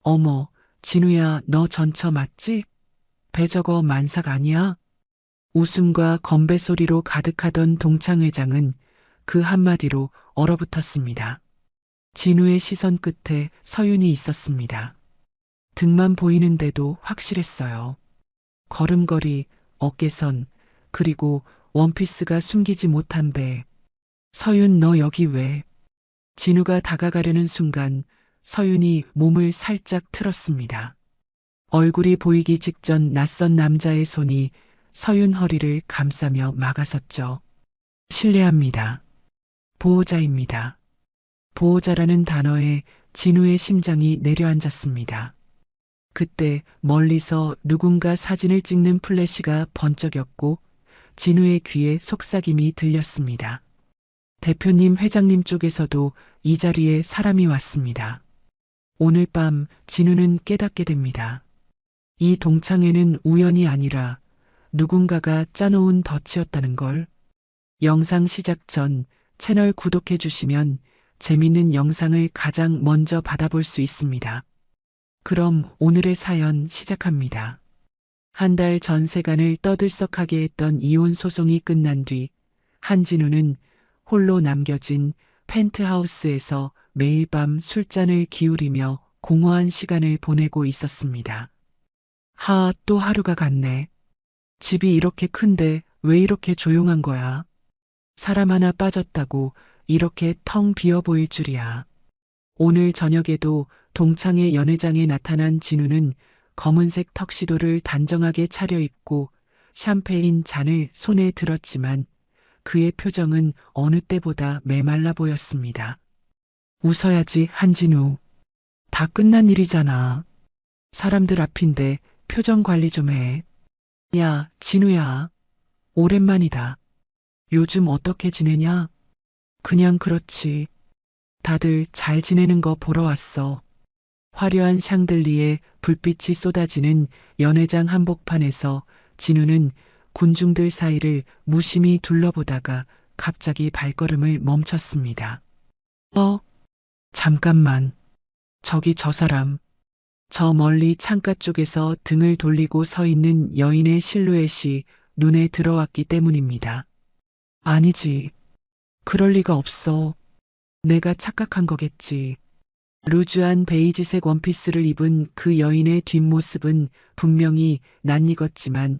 어머, 진우야, 너 전처 맞지? 배 저거 만삭 아니야? 웃음과 건배 소리로 가득하던 동창 회장은 그 한마디로 얼어붙었습니다. 진우의 시선 끝에 서윤이 있었습니다. 등만 보이는데도 확실했어요. 걸음걸이, 어깨선, 그리고 원피스가 숨기지 못한 배. 서윤, 너 여기 왜? 진우가 다가가려는 순간 서윤이 몸을 살짝 틀었습니다. 얼굴이 보이기 직전 낯선 남자의 손이 서윤 허리를 감싸며 막아섰죠. 실례합니다. 보호자입니다. 보호자라는 단어에 진우의 심장이 내려앉았습니다. 그때 멀리서 누군가 사진을 찍는 플래시가 번쩍였고 진우의 귀에 속삭임이 들렸습니다. 대표님, 회장님 쪽에서도 이 자리에 사람이 왔습니다. 오늘 밤 진우는 깨닫게 됩니다. 이 동창회는 우연이 아니라 누군가가 짜놓은 덫이었다는 걸. 영상 시작 전 채널 구독해 주시면 재밌는 영상을 가장 먼저 받아볼 수 있습니다. 그럼 오늘의 사연 시작합니다. 한 달 전 세간을 떠들썩하게 했던 이혼 소송이 끝난 뒤 한진우는 홀로 남겨진 펜트하우스에서 매일 밤 술잔을 기울이며 공허한 시간을 보내고 있었습니다. 또 하루가 갔네. 집이 이렇게 큰데 왜 이렇게 조용한 거야? 사람 하나 빠졌다고 이렇게 텅 비어 보일 줄이야. 오늘 저녁에도 동창회 연회장에 나타난 진우는 검은색 턱시도를 단정하게 차려입고 샴페인 잔을 손에 들었지만 그의 표정은 어느 때보다 메말라 보였습니다. 웃어야지, 한진우. 다 끝난 일이잖아. 사람들 앞인데 표정 관리 좀 해. 야, 진우야. 오랜만이다. 요즘 어떻게 지내냐? 그냥 그렇지. 다들 잘 지내는 거 보러 왔어. 화려한 샹들리에 불빛이 쏟아지는 연회장 한복판에서 진우는 군중들 사이를 무심히 둘러보다가 갑자기 발걸음을 멈췄습니다. 잠깐만. 저기 저 사람. 저 멀리 창가 쪽에서 등을 돌리고 서 있는 여인의 실루엣이 눈에 들어왔기 때문입니다. 아니지. 그럴 리가 없어. 내가 착각한 거겠지. 루즈한 베이지색 원피스를 입은 그 여인의 뒷모습은 분명히 낯익었지만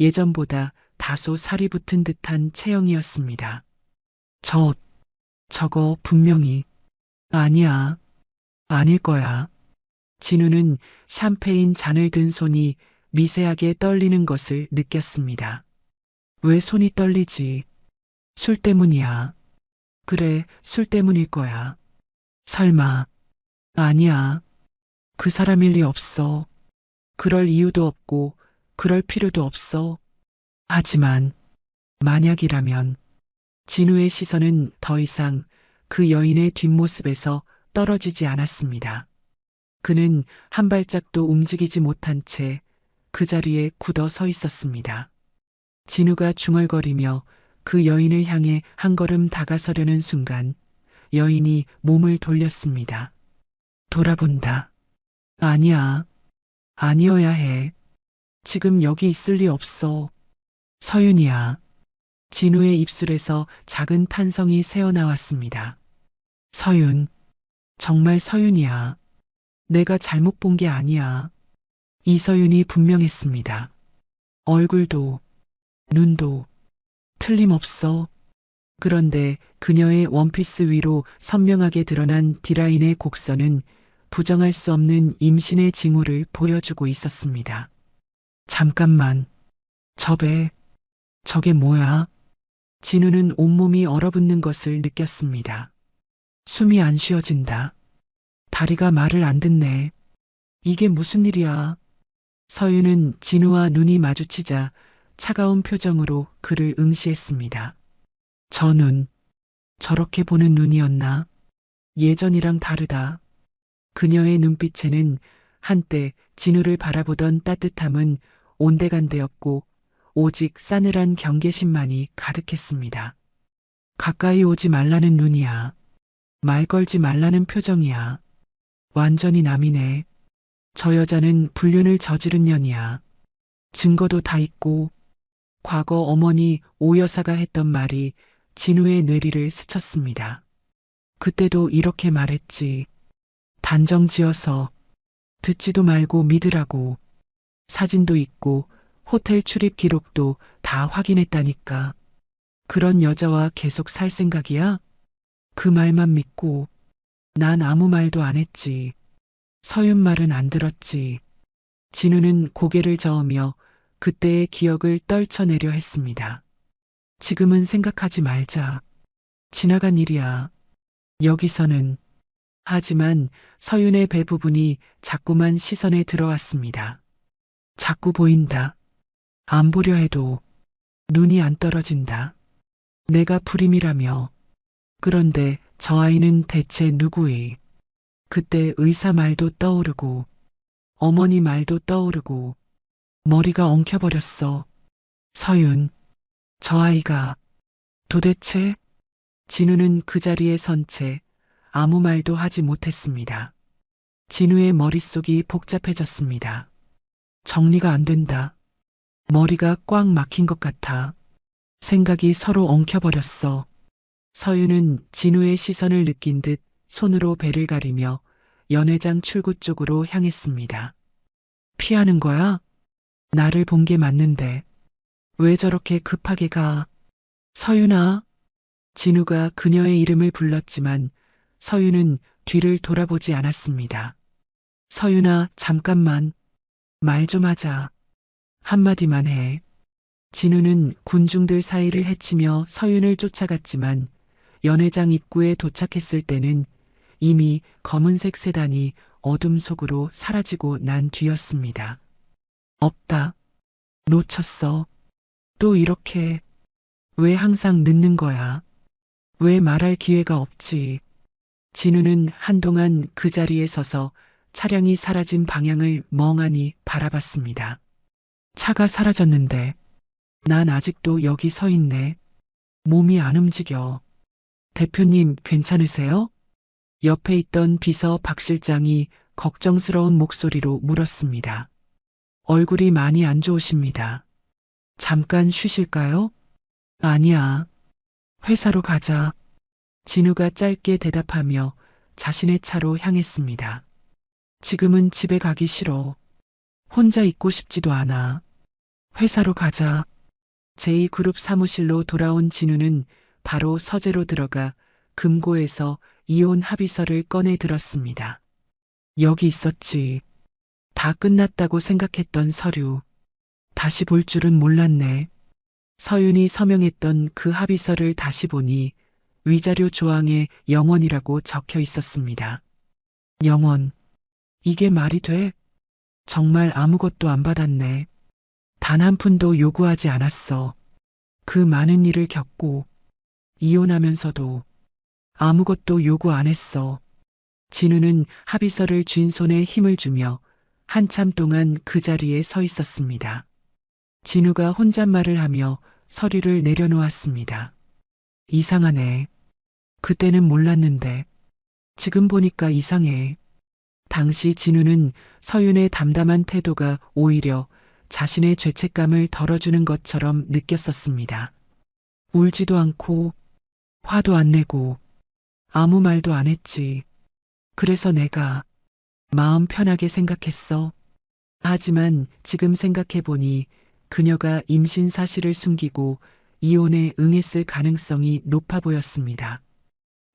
예전보다 다소 살이 붙은 듯한 체형이었습니다. 저거 분명히. 아니야. 아닐 거야. 진우는 샴페인 잔을 든 손이 미세하게 떨리는 것을 느꼈습니다. 왜 손이 떨리지? 술 때문이야. 그래, 술 때문일 거야. 설마. 아니야. 그 사람일 리 없어. 그럴 이유도 없고, 그럴 필요도 없어. 하지만, 만약이라면, 진우의 시선은 더 이상 그 여인의 뒷모습에서 떨어지지 않았습니다. 그는 한 발짝도 움직이지 못한 채 그 자리에 굳어 서 있었습니다. 진우가 중얼거리며 그 여인을 향해 한 걸음 다가서려는 순간 여인이 몸을 돌렸습니다. 돌아본다. 아니야. 아니어야 해. 지금 여기 있을 리 없어. 서윤이야. 진우의 입술에서 작은 탄성이 새어나왔습니다. 서윤. 정말 서윤이야. 내가 잘못 본 게 아니야. 이서윤이 분명했습니다. 얼굴도, 눈도, 틀림없어. 그런데 그녀의 원피스 위로 선명하게 드러난 디라인의 곡선은 부정할 수 없는 임신의 징후를 보여주고 있었습니다. 잠깐만. 저게 뭐야? 진우는 온몸이 얼어붙는 것을 느꼈습니다. 숨이 안 쉬어진다. 다리가 말을 안 듣네. 이게 무슨 일이야? 서윤은 진우와 눈이 마주치자 차가운 표정으로 그를 응시했습니다. 저 눈, 저렇게 보는 눈이었나? 예전이랑 다르다. 그녀의 눈빛에는 한때 진우를 바라보던 따뜻함은 온데간데였고 오직 싸늘한 경계심만이 가득했습니다. 가까이 오지 말라는 눈이야. 말 걸지 말라는 표정이야. 완전히 남이네. 저 여자는 불륜을 저지른 년이야. 증거도 다 있고 과거 어머니 오 여사가 했던 말이 진우의 뇌리를 스쳤습니다. 그때도 이렇게 말했지. 단정 지어서 듣지도 말고 믿으라고. 사진도 있고 호텔 출입 기록도 다 확인했다니까. 그런 여자와 계속 살 생각이야? 그 말만 믿고 난 아무 말도 안 했지. 서윤 말은 안 들었지. 진우는 고개를 저으며 그때의 기억을 떨쳐내려 했습니다. 지금은 생각하지 말자. 지나간 일이야. 여기서는. 하지만 서윤의 배 부분이 자꾸만 시선에 들어왔습니다. 자꾸 보인다. 안 보려 해도 눈이 안 떨어진다. 내가 불임이라며. 그런데 저 아이는 대체 누구이? 그때 의사 말도 떠오르고 어머니 말도 떠오르고 머리가 엉켜버렸어. 서윤, 저 아이가 도대체? 진우는 그 자리에 선 채 아무 말도 하지 못했습니다. 진우의 머릿속이 복잡해졌습니다. 정리가 안 된다. 머리가 꽉 막힌 것 같아. 생각이 서로 엉켜버렸어. 서윤은 진우의 시선을 느낀 듯 손으로 배를 가리며 연회장 출구 쪽으로 향했습니다. 피하는 거야? 나를 본 게 맞는데 왜 저렇게 급하게 가? 서윤아. 진우가 그녀의 이름을 불렀지만 서윤은 뒤를 돌아보지 않았습니다. 서윤아, 잠깐만. 말 좀 하자. 한마디만 해. 진우는 군중들 사이를 헤치며 서윤을 쫓아갔지만 연회장 입구에 도착했을 때는 이미 검은색 세단이 어둠 속으로 사라지고 난 뒤였습니다. 없다. 놓쳤어. 또 이렇게. 왜 항상 늦는 거야? 왜 말할 기회가 없지? 진우는 한동안 그 자리에 서서 차량이 사라진 방향을 멍하니 바라봤습니다. 차가 사라졌는데 난 아직도 여기 서 있네. 몸이 안 움직여. 대표님, 괜찮으세요? 옆에 있던 비서 박 실장이 걱정스러운 목소리로 물었습니다. 얼굴이 많이 안 좋으십니다. 잠깐 쉬실까요? 아니야. 회사로 가자. 진우가 짧게 대답하며 자신의 차로 향했습니다. 지금은 집에 가기 싫어. 혼자 있고 싶지도 않아. 회사로 가자. 제2그룹 사무실로 돌아온 진우는 바로 서재로 들어가 금고에서 이혼 합의서를 꺼내 들었습니다. 여기 있었지. 다 끝났다고 생각했던 서류. 다시 볼 줄은 몰랐네. 서윤이 서명했던 그 합의서를 다시 보니 위자료 조항에 영원이라고 적혀 있었습니다. 영원. 이게 말이 돼? 정말 아무것도 안 받았네. 단 한 푼도 요구하지 않았어. 그 많은 일을 겪고 이혼하면서도 아무것도 요구 안 했어. 진우는 합의서를 쥔 손에 힘을 주며 한참 동안 그 자리에 서 있었습니다. 진우가 혼잣말을 하며 서류를 내려놓았습니다. 이상하네. 그때는 몰랐는데 지금 보니까 이상해. 당시 진우는 서윤의 담담한 태도가 오히려 자신의 죄책감을 덜어주는 것처럼 느꼈었습니다. 울지도 않고 화도 안 내고 아무 말도 안 했지. 그래서 내가 마음 편하게 생각했어. 하지만 지금 생각해보니 그녀가 임신 사실을 숨기고 이혼에 응했을 가능성이 높아 보였습니다.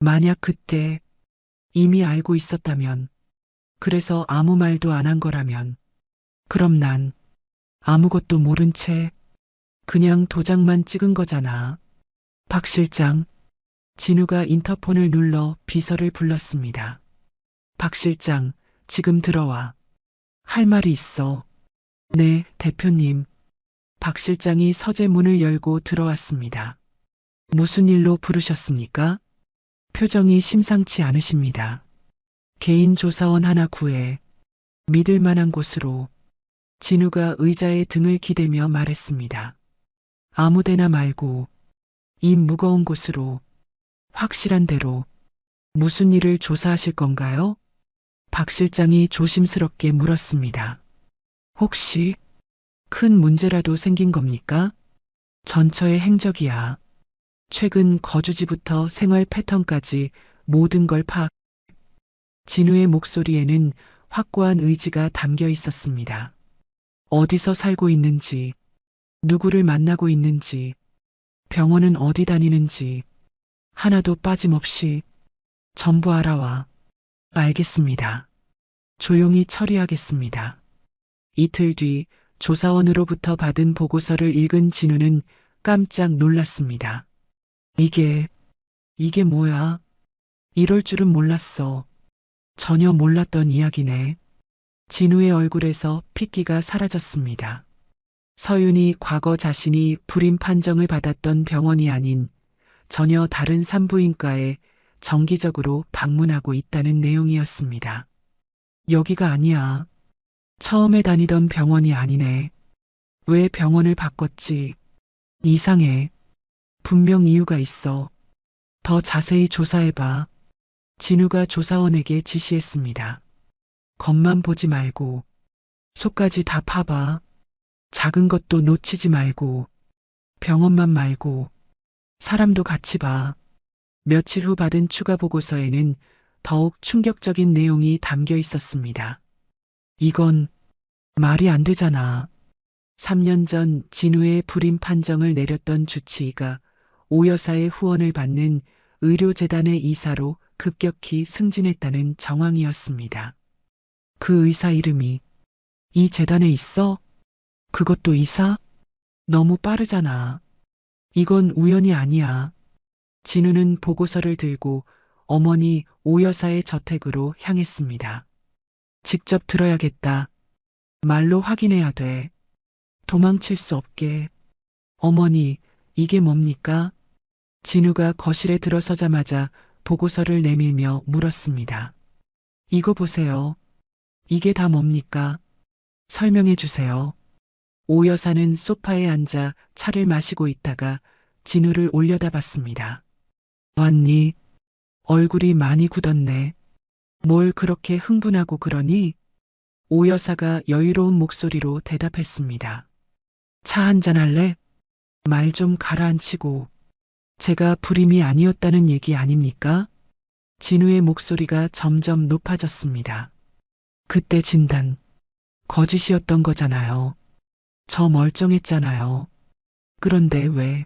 만약 그때 이미 알고 있었다면, 그래서 아무 말도 안 한 거라면, 그럼 난 아무것도 모른 채 그냥 도장만 찍은 거잖아. 박 실장. 진우가 인터폰을 눌러 비서를 불렀습니다. 박 실장, 지금 들어와. 할 말이 있어. 네, 대표님. 박 실장이 서재 문을 열고 들어왔습니다. 무슨 일로 부르셨습니까? 표정이 심상치 않으십니다. 개인 조사원 하나 구해. 믿을 만한 곳으로. 진우가 의자에 등을 기대며 말했습니다. 아무데나 말고 이 무거운 곳으로. 확실한 대로. 무슨 일을 조사하실 건가요? 박 실장이 조심스럽게 물었습니다. 혹시 큰 문제라도 생긴 겁니까? 전처의 행적이야. 최근 거주지부터 생활 패턴까지 모든 걸 파악. 진우의 목소리에는 확고한 의지가 담겨 있었습니다. 어디서 살고 있는지, 누구를 만나고 있는지, 병원은 어디 다니는지, 하나도 빠짐없이 전부 알아와. 알겠습니다. 조용히 처리하겠습니다. 이틀 뒤 조사원으로부터 받은 보고서를 읽은 진우는 깜짝 놀랐습니다. 이게 뭐야? 이럴 줄은 몰랐어. 전혀 몰랐던 이야기네. 진우의 얼굴에서 핏기가 사라졌습니다. 서윤이 과거 자신이 불임 판정을 받았던 병원이 아닌 전혀 다른 산부인과에 정기적으로 방문하고 있다는 내용이었습니다. 여기가 아니야. 처음에 다니던 병원이 아니네. 왜 병원을 바꿨지? 이상해. 분명 이유가 있어. 더 자세히 조사해봐. 진우가 조사원에게 지시했습니다. 겉만 보지 말고 속까지 다 파봐. 작은 것도 놓치지 말고 병원만 말고 사람도 같이 봐. 며칠 후 받은 추가 보고서에는 더욱 충격적인 내용이 담겨 있었습니다. 이건 말이 안 되잖아. 3년 전 진우의 불임 판정을 내렸던 주치의가 오 여사의 후원을 받는 의료재단의 이사로 급격히 승진했다는 정황이었습니다. 그 의사 이름이 이 재단에 있어? 그것도 이사? 너무 빠르잖아. 이건 우연이 아니야. 진우는 보고서를 들고 어머니 오 여사의 저택으로 향했습니다. 직접 들어야겠다. 말로 확인해야 돼. 도망칠 수 없게. 어머니, 이게 뭡니까? 진우가 거실에 들어서자마자 보고서를 내밀며 물었습니다. 이거 보세요. 이게 다 뭡니까? 설명해 주세요. 오 여사는 소파에 앉아 차를 마시고 있다가 진우를 올려다봤습니다. 왔니? 얼굴이 많이 굳었네. 뭘 그렇게 흥분하고 그러니? 오 여사가 여유로운 목소리로 대답했습니다. 차 한잔 할래? 말 좀 가라앉히고. 제가 불임이 아니었다는 얘기 아닙니까? 진우의 목소리가 점점 높아졌습니다. 그때 진단, 거짓이었던 거잖아요. 저 멀쩡했잖아요. 그런데 왜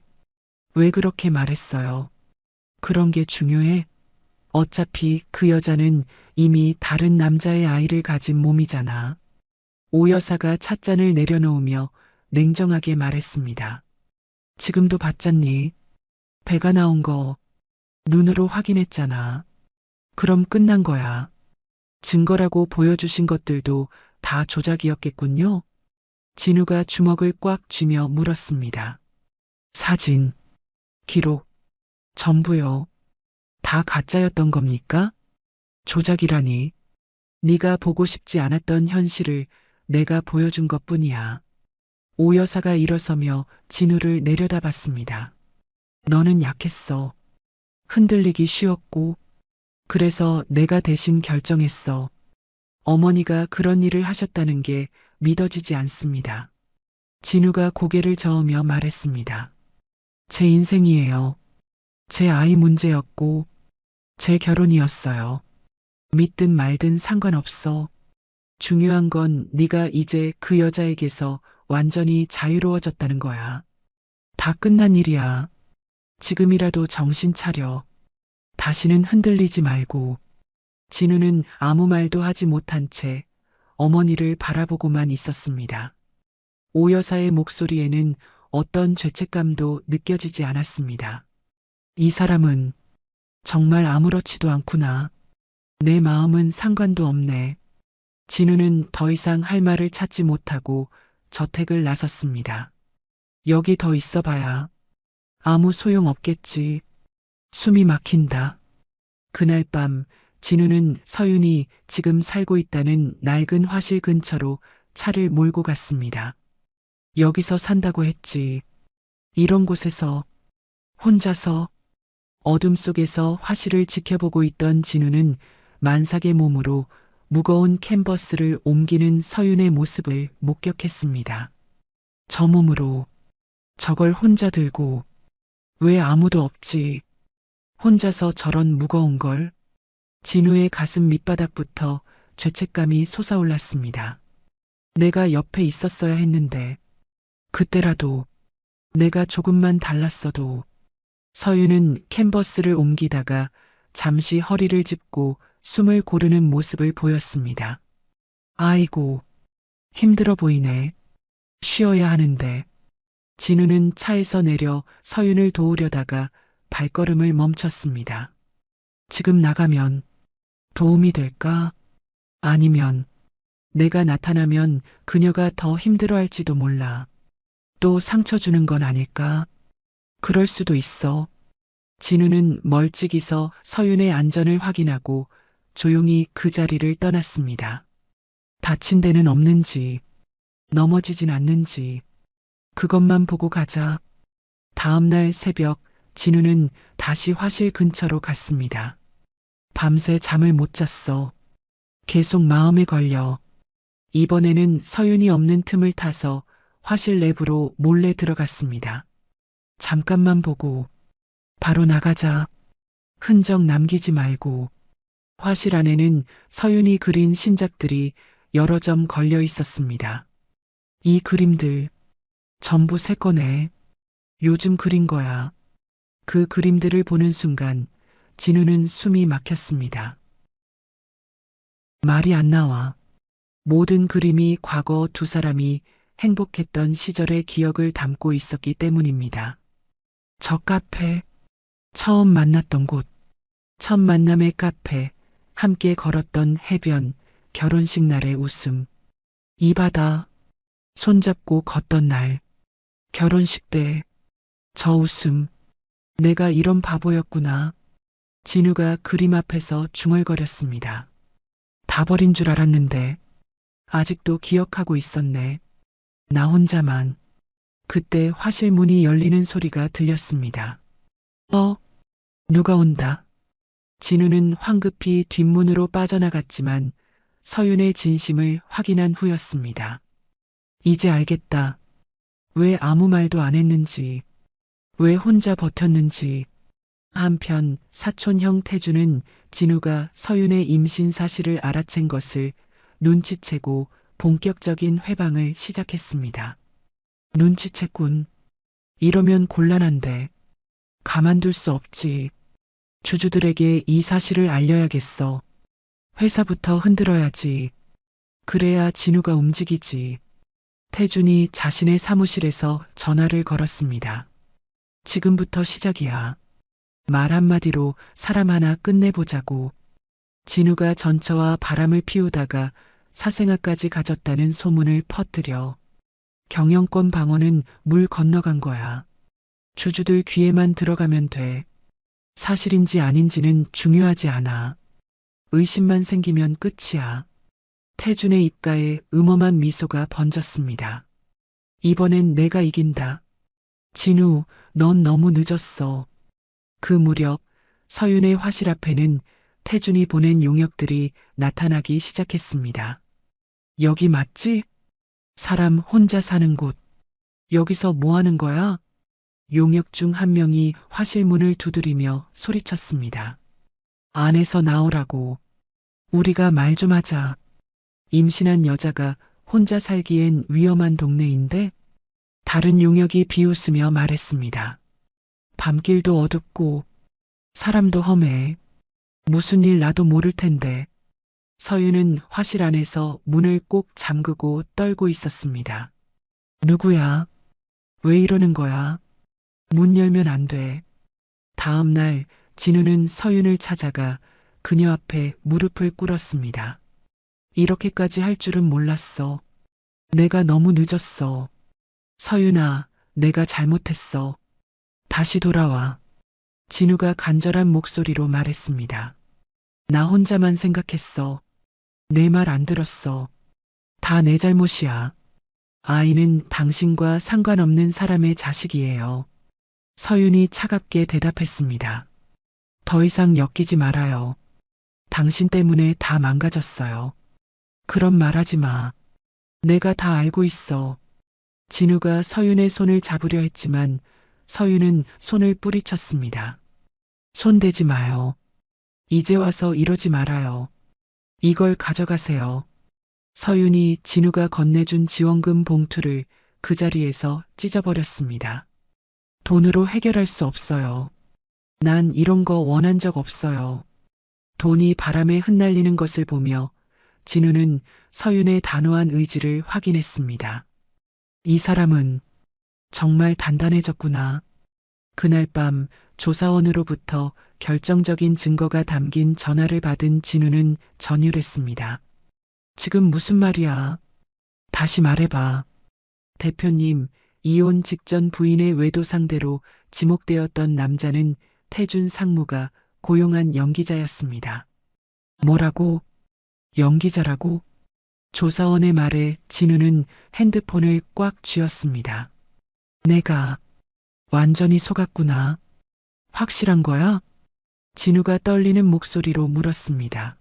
그렇게 말했어요? 그런 게 중요해? 어차피 그 여자는 이미 다른 남자의 아이를 가진 몸이잖아. 오 여사가 찻잔을 내려놓으며 냉정하게 말했습니다. 지금도 봤잖니? 배가 나온 거 눈으로 확인했잖아. 그럼 끝난 거야. 증거라고 보여주신 것들도 다 조작이었겠군요. 진우가 주먹을 꽉 쥐며 물었습니다. 사진, 기록, 전부요. 다 가짜였던 겁니까? 조작이라니. 네가 보고 싶지 않았던 현실을 내가 보여준 것뿐이야. 오 여사가 일어서며 진우를 내려다봤습니다. 너는 약했어. 흔들리기 쉬웠고, 그래서 내가 대신 결정했어. 어머니가 그런 일을 하셨다는 게 믿어지지 않습니다. 진우가 고개를 저으며 말했습니다. 제 인생이에요. 제 아이 문제였고, 제 결혼이었어요. 믿든 말든 상관없어. 중요한 건 네가 이제 그 여자에게서 완전히 자유로워졌다는 거야. 다 끝난 일이야. 지금이라도 정신 차려. 다시는 흔들리지 말고. 진우는 아무 말도 하지 못한 채 어머니를 바라보고만 있었습니다. 오 여사의 목소리에는 어떤 죄책감도 느껴지지 않았습니다. 이 사람은 정말 아무렇지도 않구나. 내 마음은 상관도 없네. 진우는 더 이상 할 말을 찾지 못하고 저택을 나섰습니다. 여기 더 있어봐야 아무 소용 없겠지. 숨이 막힌다. 그날 밤 진우는 서윤이 지금 살고 있다는 낡은 화실 근처로 차를 몰고 갔습니다. 여기서 산다고 했지. 이런 곳에서 혼자서 어둠 속에서 화실을 지켜보고 있던 진우는 만삭의 몸으로 무거운 캔버스를 옮기는 서윤의 모습을 목격했습니다. 저 몸으로 저걸 혼자 들고 왜 아무도 없지? 혼자서 저런 무거운 걸? 진우의 가슴 밑바닥부터 죄책감이 솟아올랐습니다. 내가 옆에 있었어야 했는데 그때라도 내가 조금만 달랐어도. 서윤은 캔버스를 옮기다가 잠시 허리를 짚고 숨을 고르는 모습을 보였습니다. 아이고, 힘들어 보이네. 쉬어야 하는데. 진우는 차에서 내려 서윤을 도우려다가 발걸음을 멈췄습니다. 지금 나가면 도움이 될까? 아니면 내가 나타나면 그녀가 더 힘들어할지도 몰라. 또 상처 주는 건 아닐까? 그럴 수도 있어. 진우는 멀찍이서 서윤의 안전을 확인하고 조용히 그 자리를 떠났습니다. 다친 데는 없는지, 넘어지진 않는지, 그것만 보고 가자. 다음 날 새벽, 진우는 다시 화실 근처로 갔습니다. 밤새 잠을 못 잤어. 계속 마음에 걸려. 이번에는 서윤이 없는 틈을 타서 화실 내부로 몰래 들어갔습니다. 잠깐만 보고 바로 나가자. 흔적 남기지 말고. 화실 안에는 서윤이 그린 신작들이 여러 점 걸려 있었습니다. 이 그림들 전부 새 거네. 요즘 그린 거야. 그 그림들을 보는 순간 진우는 숨이 막혔습니다. 말이 안 나와. 모든 그림이 과거 두 사람이 행복했던 시절의 기억을 담고 있었기 때문입니다. 저 카페, 처음 만났던 곳, 첫 만남의 카페, 함께 걸었던 해변, 결혼식 날의 웃음, 이 바다, 손잡고 걷던 날, 결혼식 때, 저 웃음, 내가 이런 바보였구나. 진우가 그림 앞에서 중얼거렸습니다. 다 버린 줄 알았는데, 아직도 기억하고 있었네. 나 혼자만. 그때 화실 문이 열리는 소리가 들렸습니다. 누가 온다. 진우는 황급히 뒷문으로 빠져나갔지만 서윤의 진심을 확인한 후였습니다. 이제 알겠다. 왜 아무 말도 안 했는지, 왜 혼자 버텼는지. 한편 사촌형 태주는 진우가 서윤의 임신 사실을 알아챈 것을 눈치채고 본격적인 회방을 시작했습니다. 눈치챘군. 이러면 곤란한데. 가만둘 수 없지. 주주들에게 이 사실을 알려야겠어. 회사부터 흔들어야지. 그래야 진우가 움직이지. 태준이 자신의 사무실에서 전화를 걸었습니다. 지금부터 시작이야. 말 한마디로 사람 하나 끝내보자고. 진우가 전처와 바람을 피우다가 사생아까지 가졌다는 소문을 퍼뜨려. 경영권 방어는 물 건너간 거야. 주주들 귀에만 들어가면 돼. 사실인지 아닌지는 중요하지 않아. 의심만 생기면 끝이야. 태준의 입가에 음험한 미소가 번졌습니다. 이번엔 내가 이긴다. 진우, 넌 너무 늦었어. 그 무렵 서윤의 화실 앞에는 태준이 보낸 용역들이 나타나기 시작했습니다. 여기 맞지? 사람 혼자 사는 곳. 여기서 뭐 하는 거야? 용역 중 한 명이 화실 문을 두드리며 소리쳤습니다. 안에서 나오라고. 우리가 말 좀 하자. 임신한 여자가 혼자 살기엔 위험한 동네인데? 다른 용역이 비웃으며 말했습니다. 밤길도 어둡고 사람도 험해. 무슨 일 나도 모를 텐데. 서윤은 화실 안에서 문을 꼭 잠그고 떨고 있었습니다. 누구야? 왜 이러는 거야? 문 열면 안 돼. 다음 날 진우는 서윤을 찾아가 그녀 앞에 무릎을 꿇었습니다. 이렇게까지 할 줄은 몰랐어. 내가 너무 늦었어. 서윤아, 내가 잘못했어. 다시 돌아와. 진우가 간절한 목소리로 말했습니다. 나 혼자만 생각했어. 내 말 안 들었어. 다 내 잘못이야. 아이는 당신과 상관없는 사람의 자식이에요. 서윤이 차갑게 대답했습니다. 더 이상 엮이지 말아요. 당신 때문에 다 망가졌어요. 그런 말 하지 마. 내가 다 알고 있어. 진우가 서윤의 손을 잡으려 했지만 서윤은 손을 뿌리쳤습니다. 손 대지 마요. 이제 와서 이러지 말아요. 이걸 가져가세요. 서윤이 진우가 건네준 지원금 봉투를 그 자리에서 찢어버렸습니다. 돈으로 해결할 수 없어요. 난 이런 거 원한 적 없어요. 돈이 바람에 흩날리는 것을 보며 진우는 서윤의 단호한 의지를 확인했습니다. 이 사람은 정말 단단해졌구나. 그날 밤 조사원으로부터 결정적인 증거가 담긴 전화를 받은 진우는 전율했습니다. 지금 무슨 말이야? 다시 말해봐. 대표님, 이혼 직전 부인의 외도 상대로 지목되었던 남자는 태준 상무가 고용한 연기자였습니다. 뭐라고? 연기자라고? 조사원의 말에 진우는 핸드폰을 꽉 쥐었습니다. 내가 완전히 속았구나. 확실한 거야? 진우가 떨리는 목소리로 물었습니다.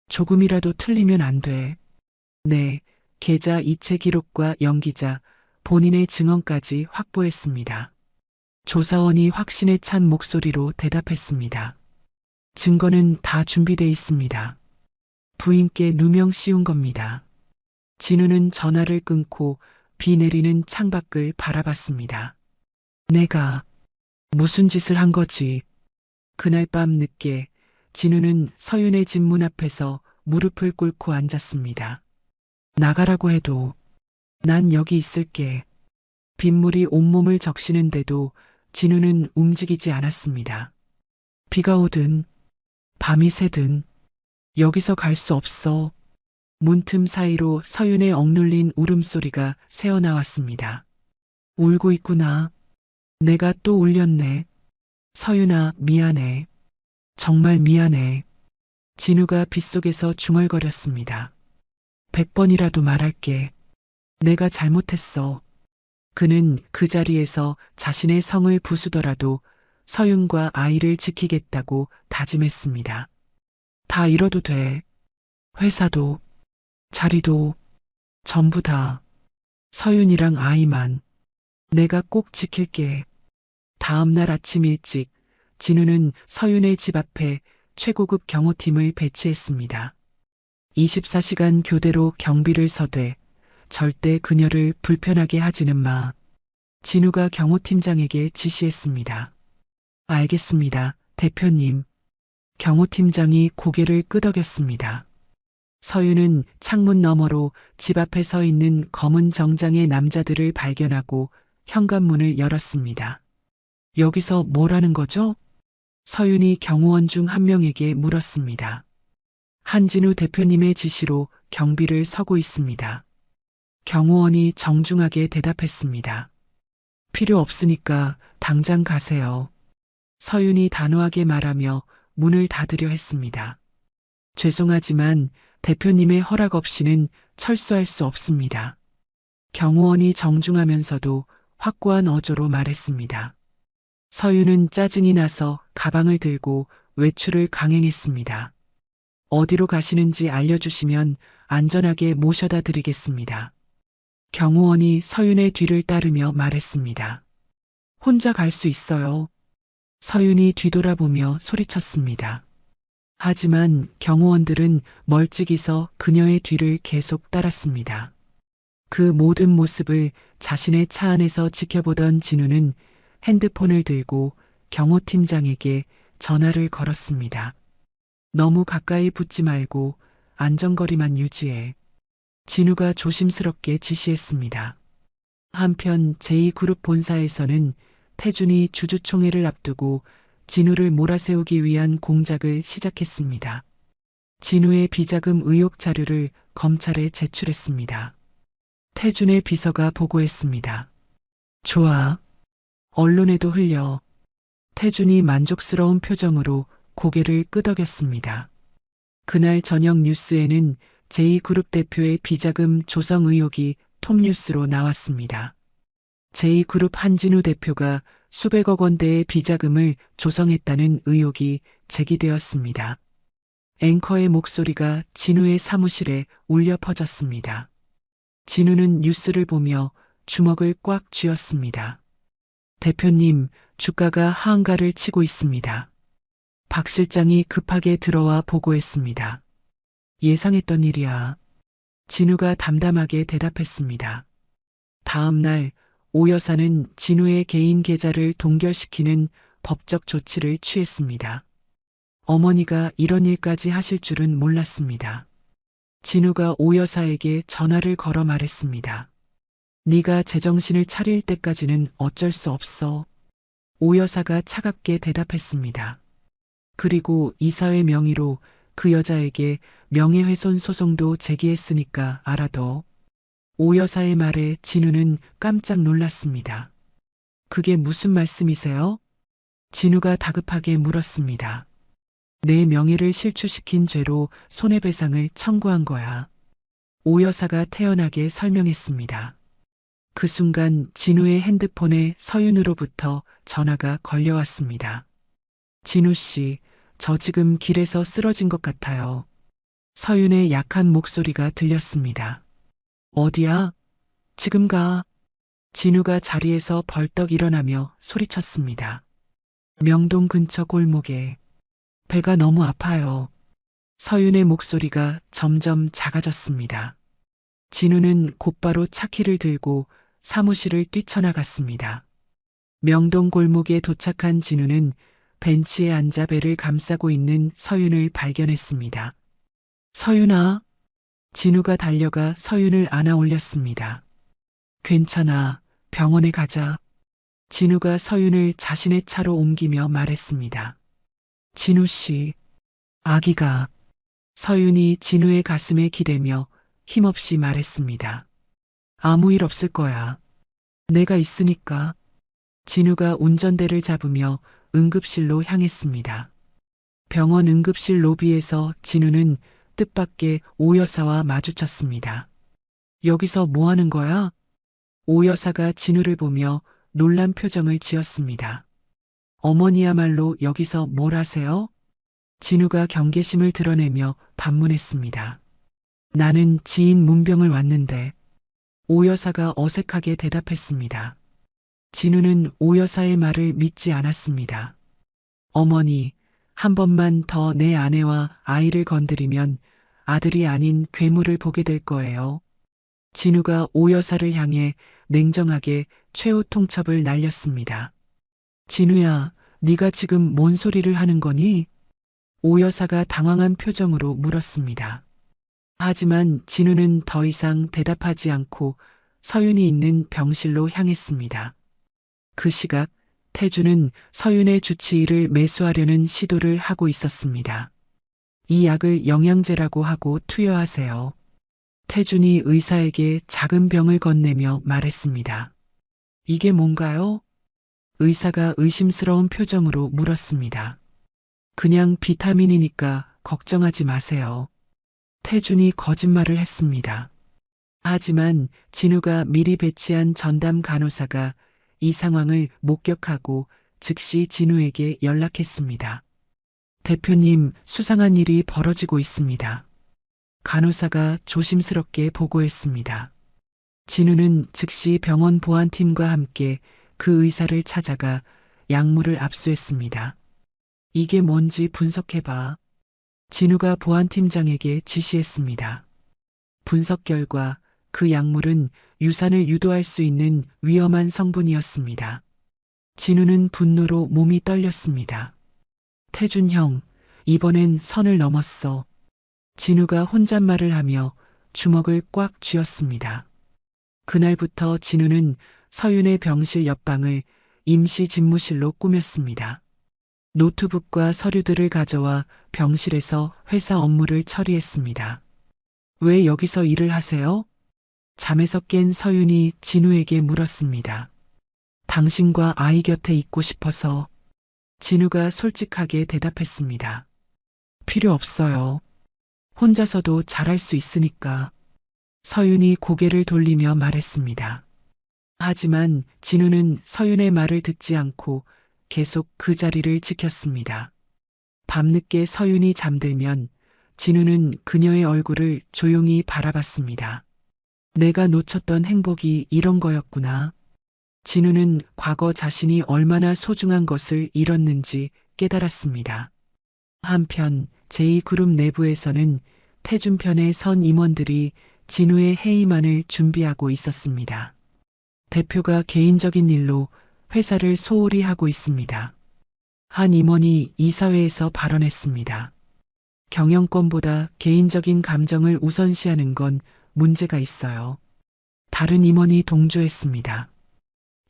조금이라도 틀리면 안 돼. 네, 계좌 이체 기록과 연기자, 본인의 증언까지 확보했습니다. 조사원이 확신에 찬 목소리로 대답했습니다. 증거는 다 준비돼 있습니다. 부인께 누명 씌운 겁니다. 진우는 전화를 끊고 비 내리는 창밖을 바라봤습니다. 내가 무슨 짓을 한 거지? 그날 밤 늦게 진우는 서윤의 집 문 앞에서 무릎을 꿇고 앉았습니다. 나가라고 해도 난 여기 있을게. 빗물이 온몸을 적시는데도 진우는 움직이지 않았습니다. 비가 오든 밤이 새든 여기서 갈 수 없어. 문틈 사이로 서윤의 억눌린 울음소리가 새어나왔습니다. 울고 있구나. 내가 또 울렸네. 서윤아, 미안해. 정말 미안해. 진우가 빗속에서 중얼거렸습니다. 100번이라도 말할게. 내가 잘못했어. 그는 그 자리에서 자신의 성을 부수더라도 서윤과 아이를 지키겠다고 다짐했습니다. 다 잃어도 돼. 회사도, 자리도, 전부 다. 서윤이랑 아이만. 내가 꼭 지킬게. 다음 날 아침 일찍 진우는 서윤의 집 앞에 최고급 경호팀을 배치했습니다. 24시간 교대로 경비를 서되 절대 그녀를 불편하게 하지는 마. 진우가 경호팀장에게 지시했습니다. 알겠습니다, 대표님. 경호팀장이 고개를 끄덕였습니다. 서윤은 창문 너머로 집 앞에 서 있는 검은 정장의 남자들을 발견하고 현관문을 열었습니다. 여기서 뭘 하는 거죠? 서윤이 경호원 중 한 명에게 물었습니다. 한진우 대표님의 지시로 경비를 서고 있습니다. 경호원이 정중하게 대답했습니다. 필요 없으니까 당장 가세요. 서윤이 단호하게 말하며 문을 닫으려 했습니다. 죄송하지만 대표님의 허락 없이는 철수할 수 없습니다. 경호원이 정중하면서도 확고한 어조로 말했습니다. 서윤은 짜증이 나서 가방을 들고 외출을 강행했습니다. 어디로 가시는지 알려주시면 안전하게 모셔다 드리겠습니다. 경호원이 서윤의 뒤를 따르며 말했습니다. 혼자 갈 수 있어요. 서윤이 뒤돌아보며 소리쳤습니다. 하지만 경호원들은 멀찍이 서 그녀의 뒤를 계속 따랐습니다. 그 모든 모습을 자신의 차 안에서 지켜보던 진우는 핸드폰을 들고 경호팀장에게 전화를 걸었습니다. 너무 가까이 붙지 말고 안전거리만 유지해. 진우가 조심스럽게 지시했습니다. 한편 제2그룹 본사에서는 태준이 주주총회를 앞두고 진우를 몰아세우기 위한 공작을 시작했습니다. 진우의 비자금 의혹 자료를 검찰에 제출했습니다. 태준의 비서가 보고했습니다. 좋아. 언론에도 흘려. 태준이 만족스러운 표정으로 고개를 끄덕였습니다. 그날 저녁 뉴스에는 제2그룹 대표의 비자금 조성 의혹이 톱뉴스로 나왔습니다. 제2그룹 한진우 대표가 수백억 원대의 비자금을 조성했다는 의혹이 제기되었습니다. 앵커의 목소리가 진우의 사무실에 울려 퍼졌습니다. 진우는 뉴스를 보며 주먹을 꽉 쥐었습니다. 대표님, 주가가 하한가를 치고 있습니다. 박 실장이 급하게 들어와 보고했습니다. 예상했던 일이야. 진우가 담담하게 대답했습니다. 다음 날 오 여사는 진우의 개인 계좌를 동결시키는 법적 조치를 취했습니다. 어머니가 이런 일까지 하실 줄은 몰랐습니다. 진우가 오 여사에게 전화를 걸어 말했습니다. 네가 제정신을 차릴 때까지는 어쩔 수 없어. 오 여사가 차갑게 대답했습니다. 그리고 이사회 명의로 그 여자에게 명예훼손 소송도 제기했으니까 알아둬. 오 여사의 말에 진우는 깜짝 놀랐습니다. 그게 무슨 말씀이세요? 진우가 다급하게 물었습니다. 내 명예를 실추시킨 죄로 손해배상을 청구한 거야. 오 여사가 태연하게 설명했습니다. 그 순간 진우의 핸드폰에 서윤으로부터 전화가 걸려왔습니다. 진우 씨, 저 지금 길에서 쓰러진 것 같아요. 서윤의 약한 목소리가 들렸습니다. 어디야? 지금 가. 진우가 자리에서 벌떡 일어나며 소리쳤습니다. 명동 근처 골목에. 배가 너무 아파요. 서윤의 목소리가 점점 작아졌습니다. 진우는 곧바로 차키를 들고 사무실을 뛰쳐나갔습니다. 명동 골목에 도착한 진우는 벤치에 앉아 배를 감싸고 있는 서윤을 발견했습니다. 서윤아. 진우가 달려가 서윤을 안아 올렸습니다. 괜찮아. 병원에 가자. 진우가 서윤을 자신의 차로 옮기며 말했습니다. 진우 씨, 아기가. 서윤이 진우의 가슴에 기대며 힘없이 말했습니다. 아무 일 없을 거야. 내가 있으니까. 진우가 운전대를 잡으며 응급실로 향했습니다. 병원 응급실 로비에서 진우는 뜻밖의 오 여사와 마주쳤습니다. 여기서 뭐 하는 거야? 오 여사가 진우를 보며 놀란 표정을 지었습니다. 어머니야말로 여기서 뭘 하세요? 진우가 경계심을 드러내며 반문했습니다. 나는 지인 문병을 왔는데. 오 여사가 어색하게 대답했습니다. 진우는 오 여사의 말을 믿지 않았습니다. 어머니, 한 번만 더 내 아내와 아이를 건드리면 아들이 아닌 괴물을 보게 될 거예요. 진우가 오 여사를 향해 냉정하게 최후 통첩을 날렸습니다. 진우야, 네가 지금 뭔 소리를 하는 거니? 오 여사가 당황한 표정으로 물었습니다. 하지만 진우는 더 이상 대답하지 않고 서윤이 있는 병실로 향했습니다. 그 시각 태주는 서윤의 주치의를 매수하려는 시도를 하고 있었습니다. 이 약을 영양제라고 하고 투여하세요. 태준이 의사에게 작은 병을 건네며 말했습니다. 이게 뭔가요? 의사가 의심스러운 표정으로 물었습니다. 그냥 비타민이니까 걱정하지 마세요. 태준이 거짓말을 했습니다. 하지만 진우가 미리 배치한 전담 간호사가 이 상황을 목격하고 즉시 진우에게 연락했습니다. 대표님, 수상한 일이 벌어지고 있습니다. 간호사가 조심스럽게 보고했습니다. 진우는 즉시 병원 보안팀과 함께 그 의사를 찾아가 약물을 압수했습니다. 이게 뭔지 분석해봐. 진우가 보안팀장에게 지시했습니다. 분석 결과 그 약물은 유산을 유도할 수 있는 위험한 성분이었습니다. 진우는 분노로 몸이 떨렸습니다. 태준 형, 이번엔 선을 넘었어. 진우가 혼잣말을 하며 주먹을 꽉 쥐었습니다. 그날부터 진우는 서윤의 병실 옆방을 임시 집무실로 꾸몄습니다. 노트북과 서류들을 가져와 병실에서 회사 업무를 처리했습니다. 왜 여기서 일을 하세요? 잠에서 깬 서윤이 진우에게 물었습니다. 당신과 아이 곁에 있고 싶어서. 진우가 솔직하게 대답했습니다. 필요 없어요. 혼자서도 잘할 수 있으니까. 서윤이 고개를 돌리며 말했습니다. 하지만 진우는 서윤의 말을 듣지 않고 계속 그 자리를 지켰습니다. 밤늦게 서윤이 잠들면 진우는 그녀의 얼굴을 조용히 바라봤습니다. 내가 놓쳤던 행복이 이런 거였구나. 진우는 과거 자신이 얼마나 소중한 것을 잃었는지 깨달았습니다. 한편 제2그룹 내부에서는 태준 편의 선 임원들이 진우의 해임안을 준비하고 있었습니다. 대표가 개인적인 일로 회사를 소홀히 하고 있습니다. 한 임원이 이사회에서 발언했습니다. 경영권보다 개인적인 감정을 우선시하는 건 문제가 있어요. 다른 임원이 동조했습니다.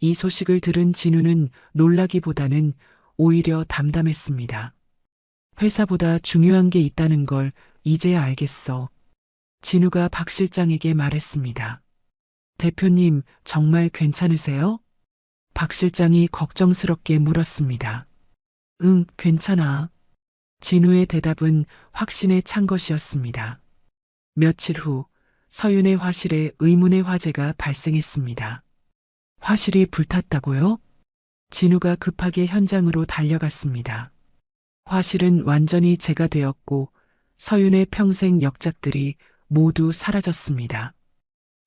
이 소식을 들은 진우는 놀라기보다는 오히려 담담했습니다. 회사보다 중요한 게 있다는 걸 이제야 알겠어. 진우가 박 실장에게 말했습니다. 대표님, 정말 괜찮으세요? 박 실장이 걱정스럽게 물었습니다. 응, 괜찮아. 진우의 대답은 확신에 찬 것이었습니다. 며칠 후 서윤의 화실에 의문의 화재가 발생했습니다. 화실이 불탔다고요? 진우가 급하게 현장으로 달려갔습니다. 화실은 완전히 재가 되었고 서윤의 평생 역작들이 모두 사라졌습니다.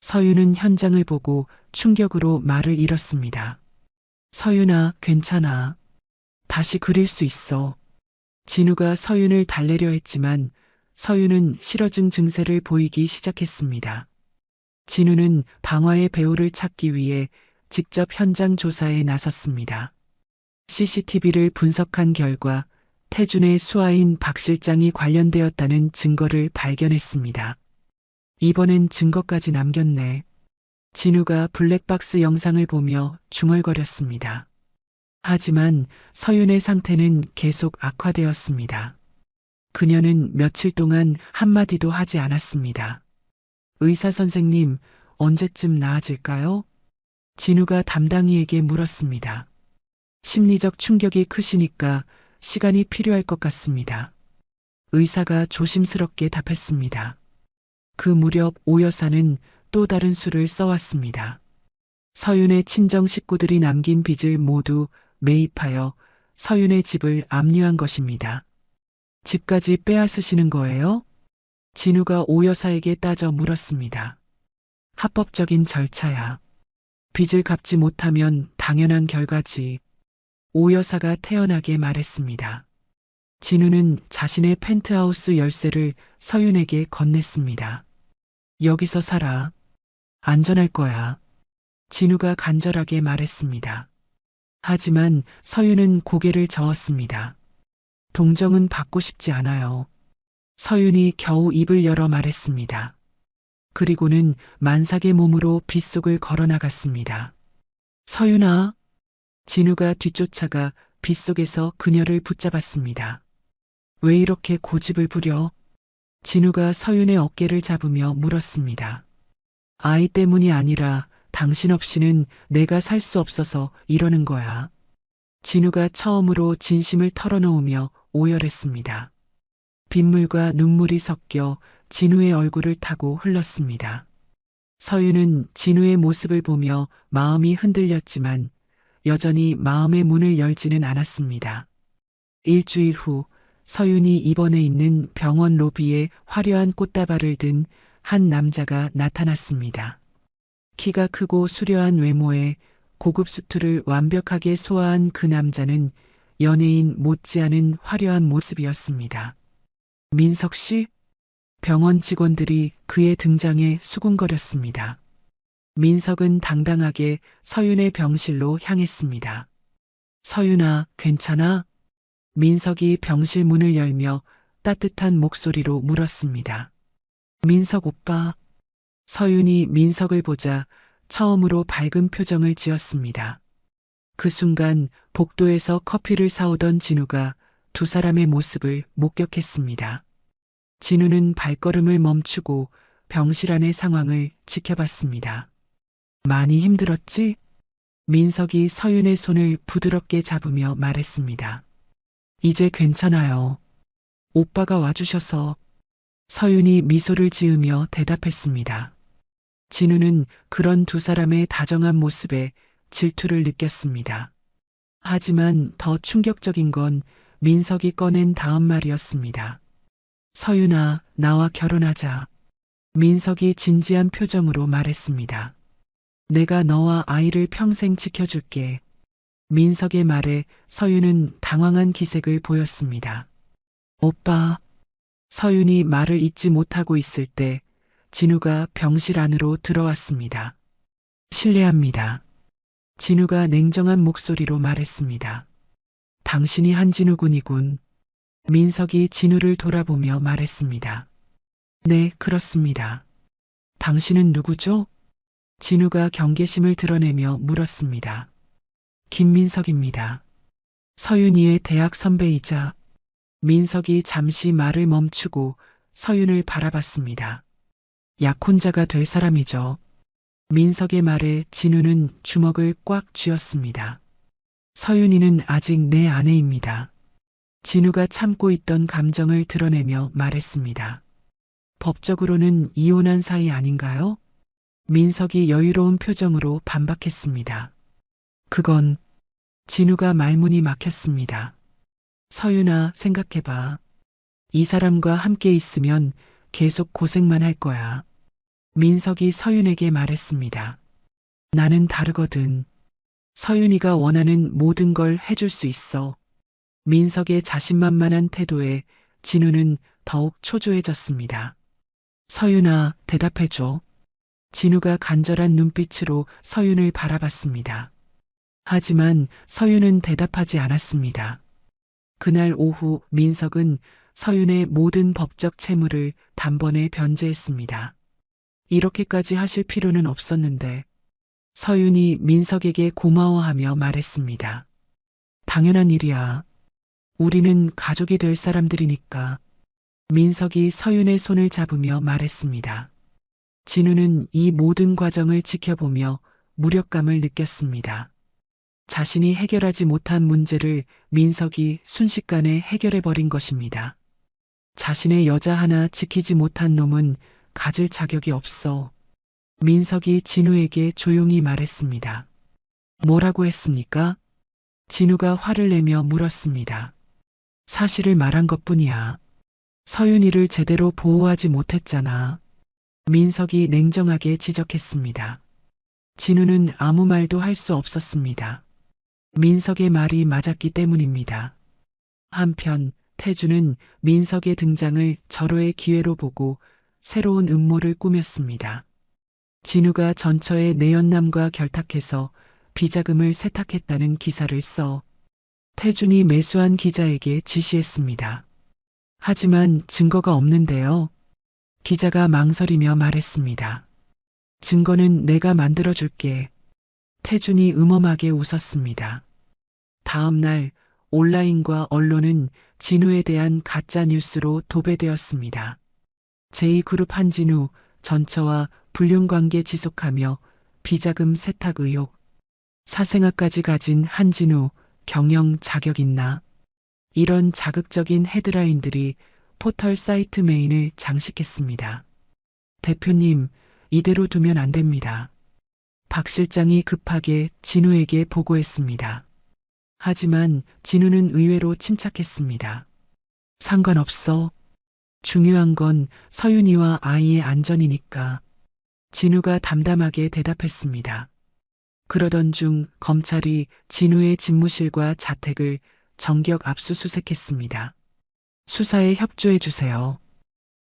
서윤은 현장을 보고 충격으로 말을 잃었습니다. 서윤아, 괜찮아. 다시 그릴 수 있어. 진우가 서윤을 달래려 했지만 서윤은 실어증 증세를 보이기 시작했습니다. 진우는 방화의 배우를 찾기 위해 직접 현장 조사에 나섰습니다. CCTV를 분석한 결과 태준의 수하인 박 실장이 관련되었다는 증거를 발견했습니다. 이번엔 증거까지 남겼네. 진우가 블랙박스 영상을 보며 중얼거렸습니다. 하지만 서윤의 상태는 계속 악화되었습니다. 그녀는 며칠 동안 한마디도 하지 않았습니다. 의사 선생님, 언제쯤 나아질까요? 진우가 담당이에게 물었습니다. 심리적 충격이 크시니까 시간이 필요할 것 같습니다. 의사가 조심스럽게 답했습니다. 그 무렵 오 여사는 또 다른 수를 써왔습니다. 서윤의 친정 식구들이 남긴 빚을 모두 매입하여 서윤의 집을 압류한 것입니다. 집까지 빼앗으시는 거예요? 진우가 오 여사에게 따져 물었습니다. 합법적인 절차야. 빚을 갚지 못하면 당연한 결과지. 오 여사가 태연하게 말했습니다. 진우는 자신의 펜트하우스 열쇠를 서윤에게 건넸습니다. 여기서 살아. 안전할 거야. 진우가 간절하게 말했습니다. 하지만 서윤은 고개를 저었습니다. 동정은 받고 싶지 않아요. 서윤이 겨우 입을 열어 말했습니다. 그리고는 만삭의 몸으로 빗속을 걸어나갔습니다. 서윤아. 진우가 뒤쫓아가 빗속에서 그녀를 붙잡았습니다. 왜 이렇게 고집을 부려? 진우가 서윤의 어깨를 잡으며 물었습니다. 아이 때문이 아니라 당신 없이는 내가 살 수 없어서 이러는 거야. 진우가 처음으로 진심을 털어놓으며 오열했습니다. 빗물과 눈물이 섞여 진우의 얼굴을 타고 흘렀습니다. 서윤은 진우의 모습을 보며 마음이 흔들렸지만 여전히 마음의 문을 열지는 않았습니다. 일주일 후 서윤이 입원해 있는 병원 로비에 화려한 꽃다발을 든 한 남자가 나타났습니다. 키가 크고 수려한 외모에 고급 수트를 완벽하게 소화한 그 남자는 연예인 못지않은 화려한 모습이었습니다. 민석 씨? 병원 직원들이 그의 등장에 수군거렸습니다. 민석은 당당하게 서윤의 병실로 향했습니다. 서윤아, 괜찮아? 민석이 병실 문을 열며 따뜻한 목소리로 물었습니다. 민석 오빠. 서윤이 민석을 보자 처음으로 밝은 표정을 지었습니다. 그 순간 복도에서 커피를 사오던 진우가 두 사람의 모습을 목격했습니다. 진우는 발걸음을 멈추고 병실 안의 상황을 지켜봤습니다. 많이 힘들었지? 민석이 서윤의 손을 부드럽게 잡으며 말했습니다. 이제 괜찮아요. 오빠가 와주셔서. 서윤이 미소를 지으며 대답했습니다. 진우는 그런 두 사람의 다정한 모습에 질투를 느꼈습니다. 하지만 더 충격적인 건 민석이 꺼낸 다음 말이었습니다. 서윤아, 나와 결혼하자. 민석이 진지한 표정으로 말했습니다. 내가 너와 아이를 평생 지켜줄게. 민석의 말에 서윤은 당황한 기색을 보였습니다. 오빠. 서윤이 말을 잇지 못하고 있을 때 진우가 병실 안으로 들어왔습니다. 실례합니다. 진우가 냉정한 목소리로 말했습니다. 당신이 한진우 군이군. 민석이 진우를 돌아보며 말했습니다. 네, 그렇습니다. 당신은 누구죠? 진우가 경계심을 드러내며 물었습니다. 김민석입니다. 서윤이의 대학 선배이자. 민석이 잠시 말을 멈추고 서윤을 바라봤습니다. 약혼자가 될 사람이죠. 민석의 말에 진우는 주먹을 꽉 쥐었습니다. 서윤이는 아직 내 아내입니다. 진우가 참고 있던 감정을 드러내며 말했습니다. 법적으로는 이혼한 사이 아닌가요? 민석이 여유로운 표정으로 반박했습니다. 그건. 진우가 말문이 막혔습니다. 서윤아, 생각해봐. 이 사람과 함께 있으면 계속 고생만 할 거야. 민석이 서윤에게 말했습니다. 나는 다르거든. 서윤이가 원하는 모든 걸 해줄 수 있어. 민석의 자신만만한 태도에 진우는 더욱 초조해졌습니다. 서윤아, 대답해줘. 진우가 간절한 눈빛으로 서윤을 바라봤습니다. 하지만 서윤은 대답하지 않았습니다. 그날 오후 민석은 서윤의 모든 법적 채무를 단번에 변제했습니다. 이렇게까지 하실 필요는 없었는데 서윤이 민석에게 고마워하며 말했습니다. 당연한 일이야. 우리는 가족이 될 사람들이니까. 민석이 서윤의 손을 잡으며 말했습니다. 진우는 이 모든 과정을 지켜보며 무력감을 느꼈습니다. 자신이 해결하지 못한 문제를 민석이 순식간에 해결해버린 것입니다. 자신의 여자 하나 지키지 못한 놈은 가질 자격이 없어. 민석이 진우에게 조용히 말했습니다. 뭐라고 했습니까? 진우가 화를 내며 물었습니다. 사실을 말한 것뿐이야. 서윤이를 제대로 보호하지 못했잖아. 민석이 냉정하게 지적했습니다. 진우는 아무 말도 할 수 없었습니다. 민석의 말이 맞았기 때문입니다. 한편 태주는 민석의 등장을 절호의 기회로 보고 새로운 음모를 꾸몄습니다. 진우가 전처의 내연남과 결탁해서 비자금을 세탁했다는 기사를 써 태준이 매수한 기자에게 지시했습니다. 하지만 증거가 없는데요. 기자가 망설이며 말했습니다. 증거는 내가 만들어줄게. 태준이 음험하게 웃었습니다. 다음 날 온라인과 언론은 진우에 대한 가짜 뉴스로 도배되었습니다. 제2그룹 한진우, 전처와 불륜관계 지속하며 비자금 세탁 의혹, 사생아까지 가진 한진우, 경영 자격 있나? 이런 자극적인 헤드라인들이 포털 사이트 메인을 장식했습니다. 대표님, 이대로 두면 안 됩니다. 박 실장이 급하게 진우에게 보고했습니다. 하지만 진우는 의외로 침착했습니다. 상관없어. 중요한 건 서윤이와 아이의 안전이니까. 진우가 담담하게 대답했습니다. 그러던 중 검찰이 진우의 집무실과 자택을 정격 압수수색했습니다. 수사에 협조해 주세요.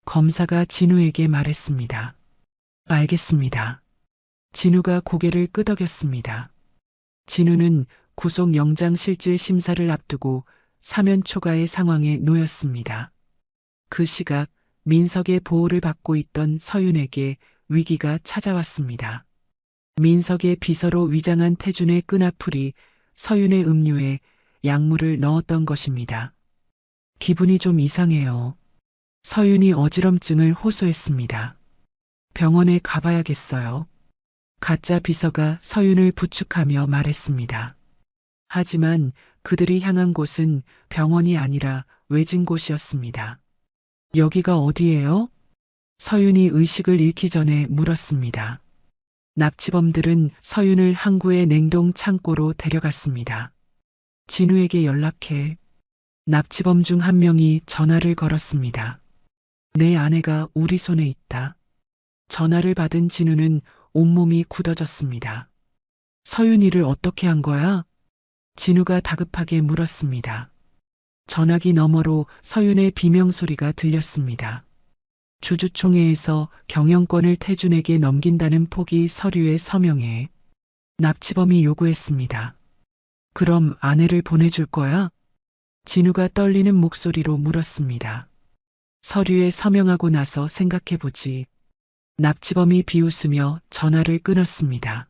검사가 진우에게 말했습니다. 알겠습니다. 진우가 고개를 끄덕였습니다. 진우는 구속영장 실질 심사를 앞두고 사면 초과의 상황에 놓였습니다. 그 시각 민석의 보호를 받고 있던 서윤에게 위기가 찾아왔습니다. 민석의 비서로 위장한 태준의 끈앞풀이 서윤의 음료에 약물을 넣었던 것입니다. 기분이 좀 이상해요. 서윤이 어지럼증을 호소했습니다. 병원에 가봐야겠어요. 가짜 비서가 서윤을 부축하며 말했습니다. 하지만 그들이 향한 곳은 병원이 아니라 외진 곳이었습니다. 여기가 어디예요? 서윤이 의식을 잃기 전에 물었습니다. 납치범들은 서윤을 항구의 냉동 창고로 데려갔습니다. 진우에게 연락해. 납치범 중 한 명이 전화를 걸었습니다. 내 아내가 우리 손에 있다. 전화를 받은 진우는 온몸이 굳어졌습니다. 서윤이를 어떻게 한 거야? 진우가 다급하게 물었습니다. 전화기 너머로 서윤의 비명소리가 들렸습니다. 주주총회에서 경영권을 태준에게 넘긴다는 포기 서류에 서명해 납치범이 요구했습니다. 그럼 아내를 보내줄 거야? 진우가 떨리는 목소리로 물었습니다. 서류에 서명하고 나서 생각해보지. 납치범이 비웃으며 전화를 끊었습니다.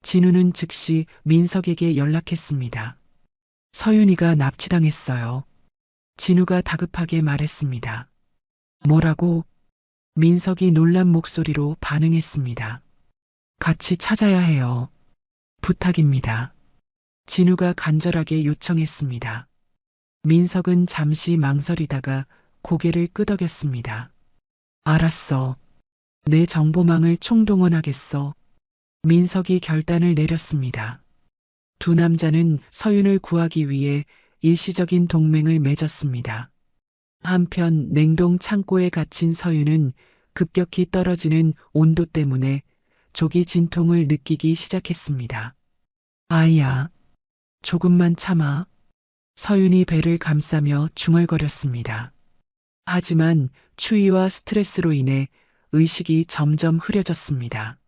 진우는 즉시 민석에게 연락했습니다. 서윤이가 납치당했어요. 진우가 다급하게 말했습니다. 뭐라고? 민석이 놀란 목소리로 반응했습니다. 같이 찾아야 해요. 부탁입니다. 진우가 간절하게 요청했습니다. 민석은 잠시 망설이다가 고개를 끄덕였습니다. 알았어. 내 정보망을 총동원하겠어. 민석이 결단을 내렸습니다. 두 남자는 서윤을 구하기 위해 일시적인 동맹을 맺었습니다. 한편 냉동 창고에 갇힌 서윤은 급격히 떨어지는 온도 때문에 조기 진통을 느끼기 시작했습니다. 아이야, 조금만 참아. 서윤이 배를 감싸며 중얼거렸습니다. 하지만 추위와 스트레스로 인해 의식이 점점 흐려졌습니다.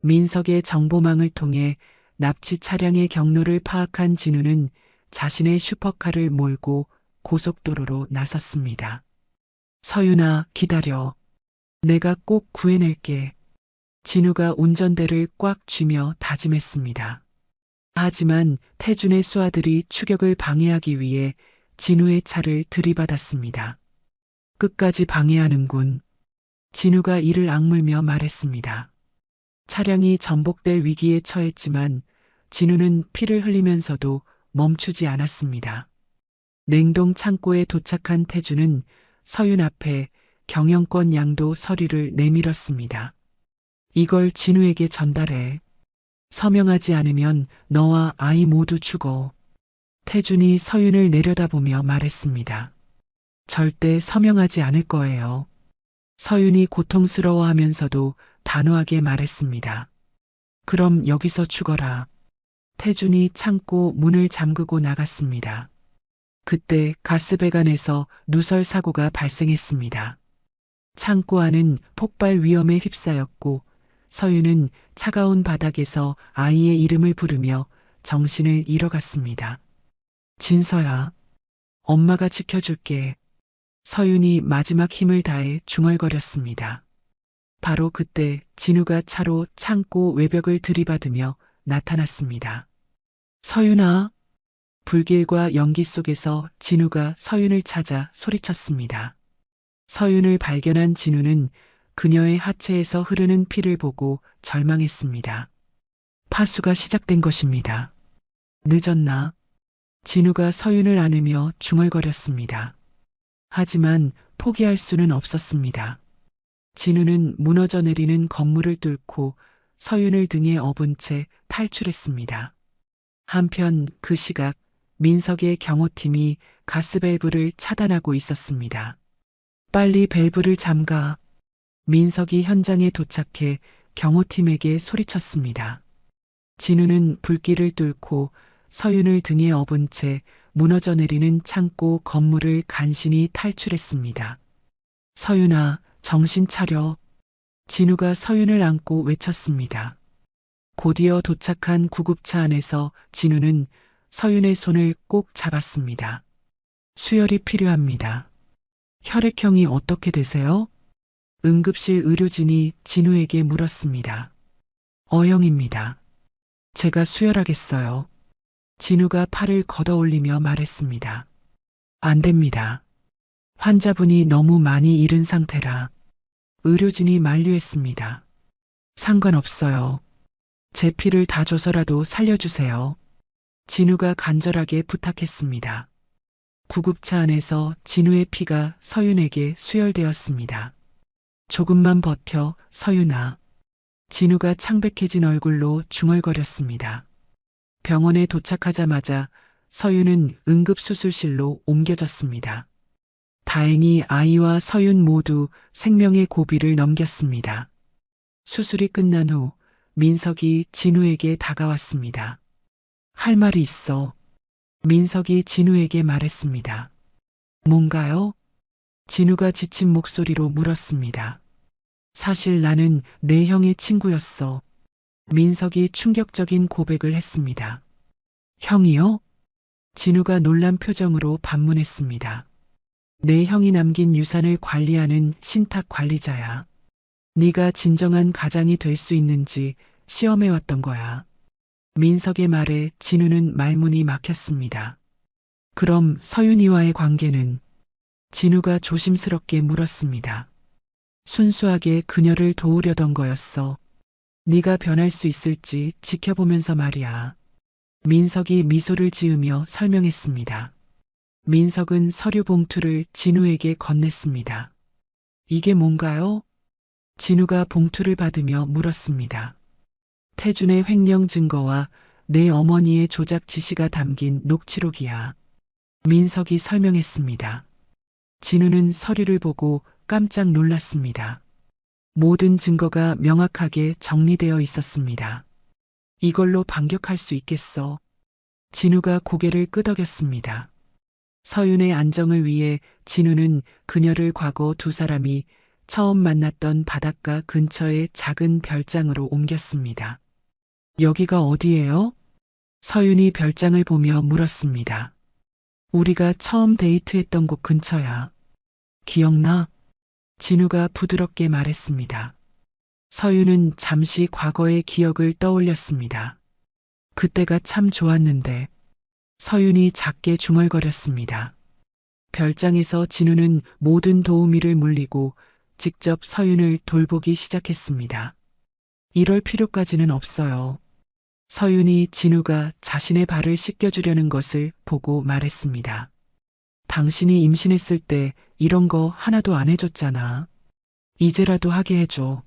민석의 정보망을 통해 납치 차량의 경로를 파악한 진우는 자신의 슈퍼카를 몰고 고속도로로 나섰습니다. 서윤아, 기다려. 내가 꼭 구해낼게. 진우가 운전대를 꽉 쥐며 다짐했습니다. 하지만 태준의 수하들이 추격을 방해하기 위해 진우의 차를 들이받았습니다. 끝까지 방해하는군. 진우가 이를 악물며 말했습니다. 차량이 전복될 위기에 처했지만 진우는 피를 흘리면서도 멈추지 않았습니다. 냉동 창고에 도착한 태준은 서윤 앞에 경영권 양도 서류를 내밀었습니다. 이걸 진우에게 전달해. 서명하지 않으면 너와 아이 모두 죽어. 태준이 서윤을 내려다보며 말했습니다. 절대 서명하지 않을 거예요. 서윤이 고통스러워하면서도 단호하게 말했습니다. 그럼 여기서 죽어라. 태준이 창고 문을 잠그고 나갔습니다. 그때 가스배관에서 누설 사고가 발생했습니다. 창고 안은 폭발 위험에 휩싸였고 서윤은 차가운 바닥에서 아이의 이름을 부르며 정신을 잃어갔습니다. 진서야, 엄마가 지켜줄게. 서윤이 마지막 힘을 다해 중얼거렸습니다. 바로 그때 진우가 차로 창고 외벽을 들이받으며 나타났습니다. 서윤아. 불길과 연기 속에서 진우가 서윤을 찾아 소리쳤습니다. 서윤을 발견한 진우는 그녀의 하체에서 흐르는 피를 보고 절망했습니다. 파수가 시작된 것입니다. 늦었나? 진우가 서윤을 안으며 중얼거렸습니다. 하지만 포기할 수는 없었습니다. 진우는 무너져 내리는 건물을 뚫고 서윤을 등에 업은 채 탈출했습니다. 한편 그 시각 민석의 경호팀이 가스밸브를 차단하고 있었습니다. 빨리 밸브를 잠가. 민석이 현장에 도착해 경호팀에게 소리쳤습니다. 진우는 불길을 뚫고 서윤을 등에 업은 채 무너져 내리는 창고 건물을 간신히 탈출했습니다. 서윤아, 정신 차려. 진우가 서윤을 안고 외쳤습니다. 곧이어 도착한 구급차 안에서 진우는 서윤의 손을 꼭 잡았습니다. 수혈이 필요합니다. 혈액형이 어떻게 되세요? 응급실 의료진이 진우에게 물었습니다. O형입니다. 제가 수혈하겠어요. 진우가 팔을 걷어올리며 말했습니다. 안 됩니다. 환자분이 너무 많이 잃은 상태라. 의료진이 만류했습니다. 상관없어요. 제 피를 다 줘서라도 살려주세요. 진우가 간절하게 부탁했습니다. 구급차 안에서 진우의 피가 서윤에게 수혈되었습니다. 조금만 버텨, 서윤아. 진우가 창백해진 얼굴로 중얼거렸습니다. 병원에 도착하자마자 서윤은 응급수술실로 옮겨졌습니다. 다행히 아이와 서윤 모두 생명의 고비를 넘겼습니다. 수술이 끝난 후 민석이 진우에게 다가왔습니다. 할 말이 있어. 민석이 진우에게 말했습니다. 뭔가요? 진우가 지친 목소리로 물었습니다. 사실 나는 내 형의 친구였어. 민석이 충격적인 고백을 했습니다. 형이요? 진우가 놀란 표정으로 반문했습니다. 내 형이 남긴 유산을 관리하는 신탁 관리자야. 네가 진정한 가장이 될 수 있는지 시험해 왔던 거야. 민석의 말에 진우는 말문이 막혔습니다. 그럼 서윤이와의 관계는? 진우가 조심스럽게 물었습니다. 순수하게 그녀를 도우려던 거였어. 네가 변할 수 있을지 지켜보면서 말이야. 민석이 미소를 지으며 설명했습니다. 민석은 서류 봉투를 진우에게 건넸습니다. 이게 뭔가요? 진우가 봉투를 받으며 물었습니다. 태준의 횡령 증거와 내 어머니의 조작 지시가 담긴 녹취록이야. 민석이 설명했습니다. 진우는 서류를 보고 깜짝 놀랐습니다. 모든 증거가 명확하게 정리되어 있었습니다. 이걸로 반격할 수 있겠어. 진우가 고개를 끄덕였습니다. 서윤의 안정을 위해 진우는 그녀를 과거 두 사람이 처음 만났던 바닷가 근처의 작은 별장으로 옮겼습니다. 여기가 어디예요? 서윤이 별장을 보며 물었습니다. 우리가 처음 데이트했던 곳 근처야. 기억나? 진우가 부드럽게 말했습니다. 서윤은 잠시 과거의 기억을 떠올렸습니다. 그때가 참 좋았는데. 서윤이 작게 중얼거렸습니다. 별장에서 진우는 모든 도우미를 물리고 직접 서윤을 돌보기 시작했습니다. 이럴 필요까지는 없어요. 서윤이 진우가 자신의 발을 씻겨주려는 것을 보고 말했습니다. 당신이 임신했을 때 이런 거 하나도 안 해줬잖아. 이제라도 하게 해줘.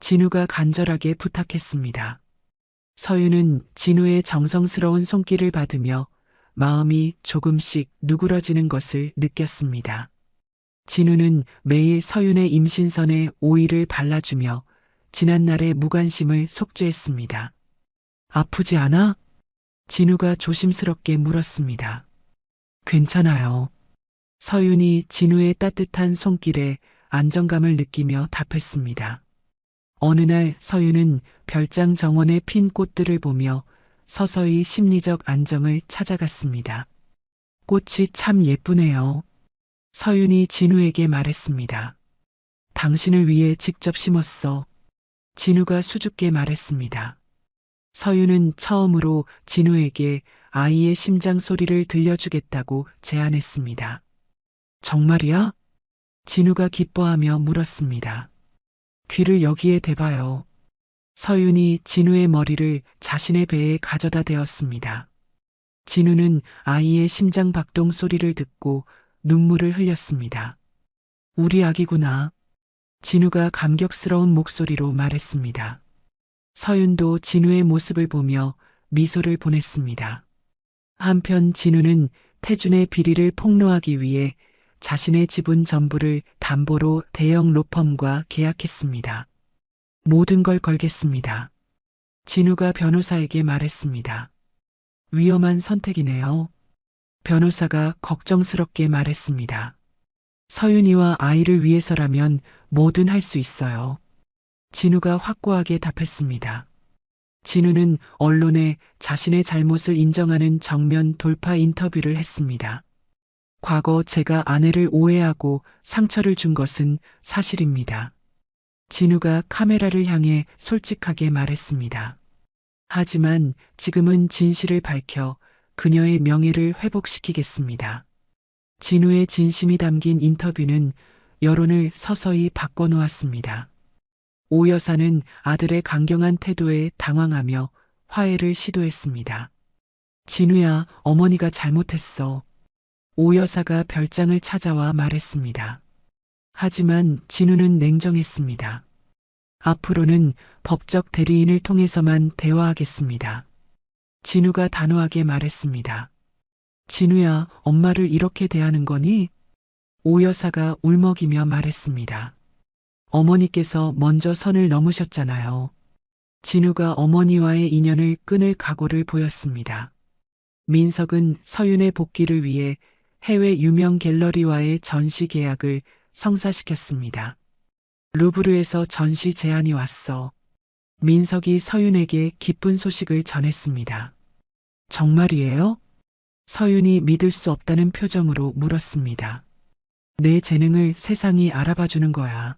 진우가 간절하게 부탁했습니다. 서윤은 진우의 정성스러운 손길을 받으며 마음이 조금씩 누그러지는 것을 느꼈습니다. 진우는 매일 서윤의 임신선에 오일을 발라주며 지난날의 무관심을 속죄했습니다. 아프지 않아? 진우가 조심스럽게 물었습니다. 괜찮아요. 서윤이 진우의 따뜻한 손길에 안정감을 느끼며 답했습니다. 어느 날 서윤은 별장 정원의 핀 꽃들을 보며 서서히 심리적 안정을 찾아갔습니다. 꽃이 참 예쁘네요. 서윤이 진우에게 말했습니다. 당신을 위해 직접 심었어. 진우가 수줍게 말했습니다. 서윤은 처음으로 진우에게 아이의 심장 소리를 들려주겠다고 제안했습니다. 정말이야? 진우가 기뻐하며 물었습니다. 귀를 여기에 대봐요. 서윤이 진우의 머리를 자신의 배에 가져다 대었습니다. 진우는 아이의 심장 박동 소리를 듣고 눈물을 흘렸습니다. 우리 아기구나. 진우가 감격스러운 목소리로 말했습니다. 서윤도 진우의 모습을 보며 미소를 보냈습니다. 한편 진우는 태준의 비리를 폭로하기 위해 자신의 지분 전부를 담보로 대형 로펌과 계약했습니다. 모든 걸 걸겠습니다. 진우가 변호사에게 말했습니다. 위험한 선택이네요. 변호사가 걱정스럽게 말했습니다. 서윤이와 아이를 위해서라면 뭐든 할 수 있어요. 진우가 확고하게 답했습니다. 진우는 언론에 자신의 잘못을 인정하는 정면 돌파 인터뷰를 했습니다. 과거 제가 아내를 오해하고 상처를 준 것은 사실입니다. 진우가 카메라를 향해 솔직하게 말했습니다. 하지만 지금은 진실을 밝혀 그녀의 명예를 회복시키겠습니다. 진우의 진심이 담긴 인터뷰는 여론을 서서히 바꿔놓았습니다. 오 여사는 아들의 강경한 태도에 당황하며 화해를 시도했습니다. 진우야, 어머니가 잘못했어. 오 여사가 별장을 찾아와 말했습니다. 하지만 진우는 냉정했습니다. 앞으로는 법적 대리인을 통해서만 대화하겠습니다. 진우가 단호하게 말했습니다. 진우야, 엄마를 이렇게 대하는 거니? 오 여사가 울먹이며 말했습니다. 어머니께서 먼저 선을 넘으셨잖아요. 진우가 어머니와의 인연을 끊을 각오를 보였습니다. 민석은 서윤의 복귀를 위해 해외 유명 갤러리와의 전시 계약을 성사시켰습니다. 루브르에서 전시 제안이 왔어. 민석이 서윤에게 기쁜 소식을 전했습니다. 정말이에요? 서윤이 믿을 수 없다는 표정으로 물었습니다. 내 재능을 세상이 알아봐주는 거야.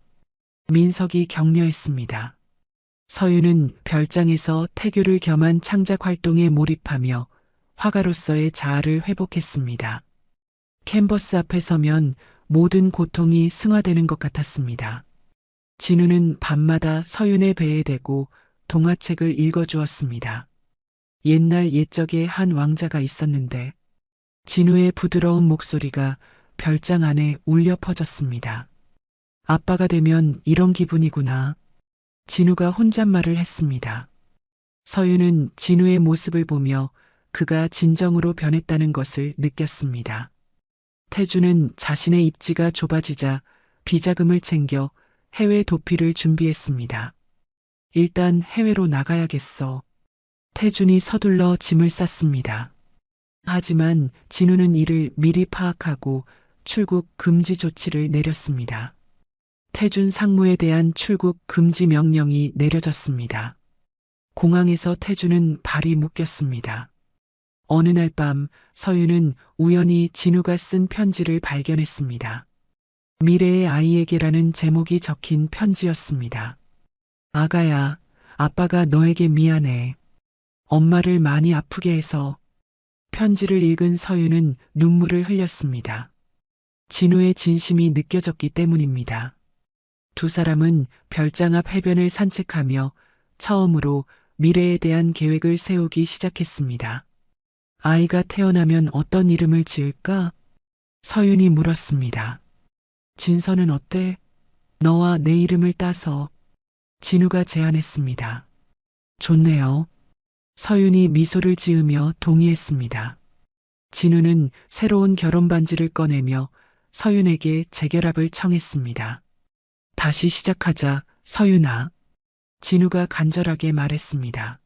민석이 격려했습니다. 서윤은 별장에서 태교를 겸한 창작 활동에 몰입하며 화가로서의 자아를 회복했습니다. 캔버스 앞에 서면 모든 고통이 승화되는 것 같았습니다. 진우는 밤마다 서윤의 배에 대고 동화책을 읽어주었습니다. 옛날 옛적에 한 왕자가 있었는데 진우의 부드러운 목소리가 별장 안에 울려 퍼졌습니다. 아빠가 되면 이런 기분이구나. 진우가 혼잣말을 했습니다. 서윤은 진우의 모습을 보며 그가 진정으로 변했다는 것을 느꼈습니다. 태주는 자신의 입지가 좁아지자 비자금을 챙겨 해외 도피를 준비했습니다. 일단 해외로 나가야겠어. 태준이 서둘러 짐을 쌌습니다. 하지만 진우는 이를 미리 파악하고 출국 금지 조치를 내렸습니다. 태준 상무에 대한 출국 금지 명령이 내려졌습니다. 공항에서 태준은 발이 묶였습니다. 어느 날 밤 서윤은 우연히 진우가 쓴 편지를 발견했습니다. 미래의 아이에게라는 제목이 적힌 편지였습니다. 아가야, 아빠가 너에게 미안해. 엄마를 많이 아프게 해서. 편지를 읽은 서윤은 눈물을 흘렸습니다. 진우의 진심이 느껴졌기 때문입니다. 두 사람은 별장 앞 해변을 산책하며 처음으로 미래에 대한 계획을 세우기 시작했습니다. 아이가 태어나면 어떤 이름을 지을까? 서윤이 물었습니다. 진서는 어때? 너와 내 이름을 따서. 진우가 제안했습니다. 좋네요. 서윤이 미소를 지으며 동의했습니다. 진우는 새로운 결혼 반지를 꺼내며 서윤에게 재결합을 청했습니다. 다시 시작하자, 서윤아. 진우가 간절하게 말했습니다.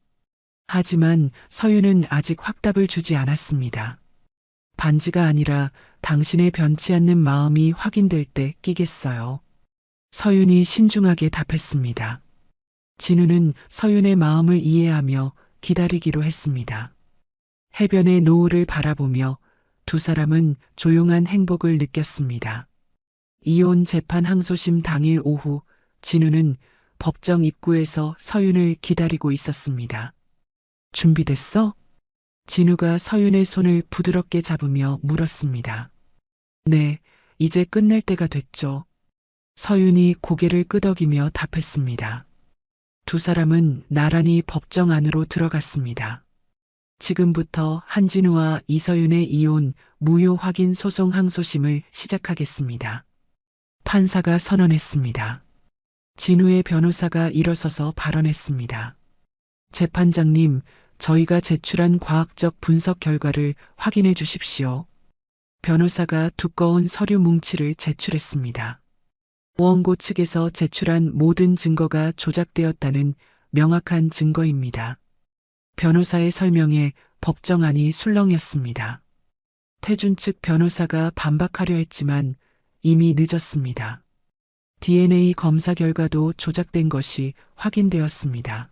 하지만 서윤은 아직 확답을 주지 않았습니다. 반지가 아니라 당신의 변치 않는 마음이 확인될 때 끼겠어요. 서윤이 신중하게 답했습니다. 진우는 서윤의 마음을 이해하며 기다리기로 했습니다. 해변의 노을을 바라보며 두 사람은 조용한 행복을 느꼈습니다. 이혼 재판 항소심 당일 오후 진우는 법정 입구에서 서윤을 기다리고 있었습니다. 준비됐어? 진우가 서윤의 손을 부드럽게 잡으며 물었습니다. 네, 이제 끝낼 때가 됐죠. 서윤이 고개를 끄덕이며 답했습니다. 두 사람은 나란히 법정 안으로 들어갔습니다. 지금부터 한진우와 이서윤의 이혼 무효 확인 소송 항소심을 시작하겠습니다. 판사가 선언했습니다. 진우의 변호사가 일어서서 발언했습니다. 재판장님, 저희가 제출한 과학적 분석 결과를 확인해 주십시오. 변호사가 두꺼운 서류 뭉치를 제출했습니다. 원고 측에서 제출한 모든 증거가 조작되었다는 명확한 증거입니다. 변호사의 설명에 법정안이 술렁였습니다. 태준 측 변호사가 반박하려 했지만 이미 늦었습니다. DNA 검사 결과도 조작된 것이 확인되었습니다.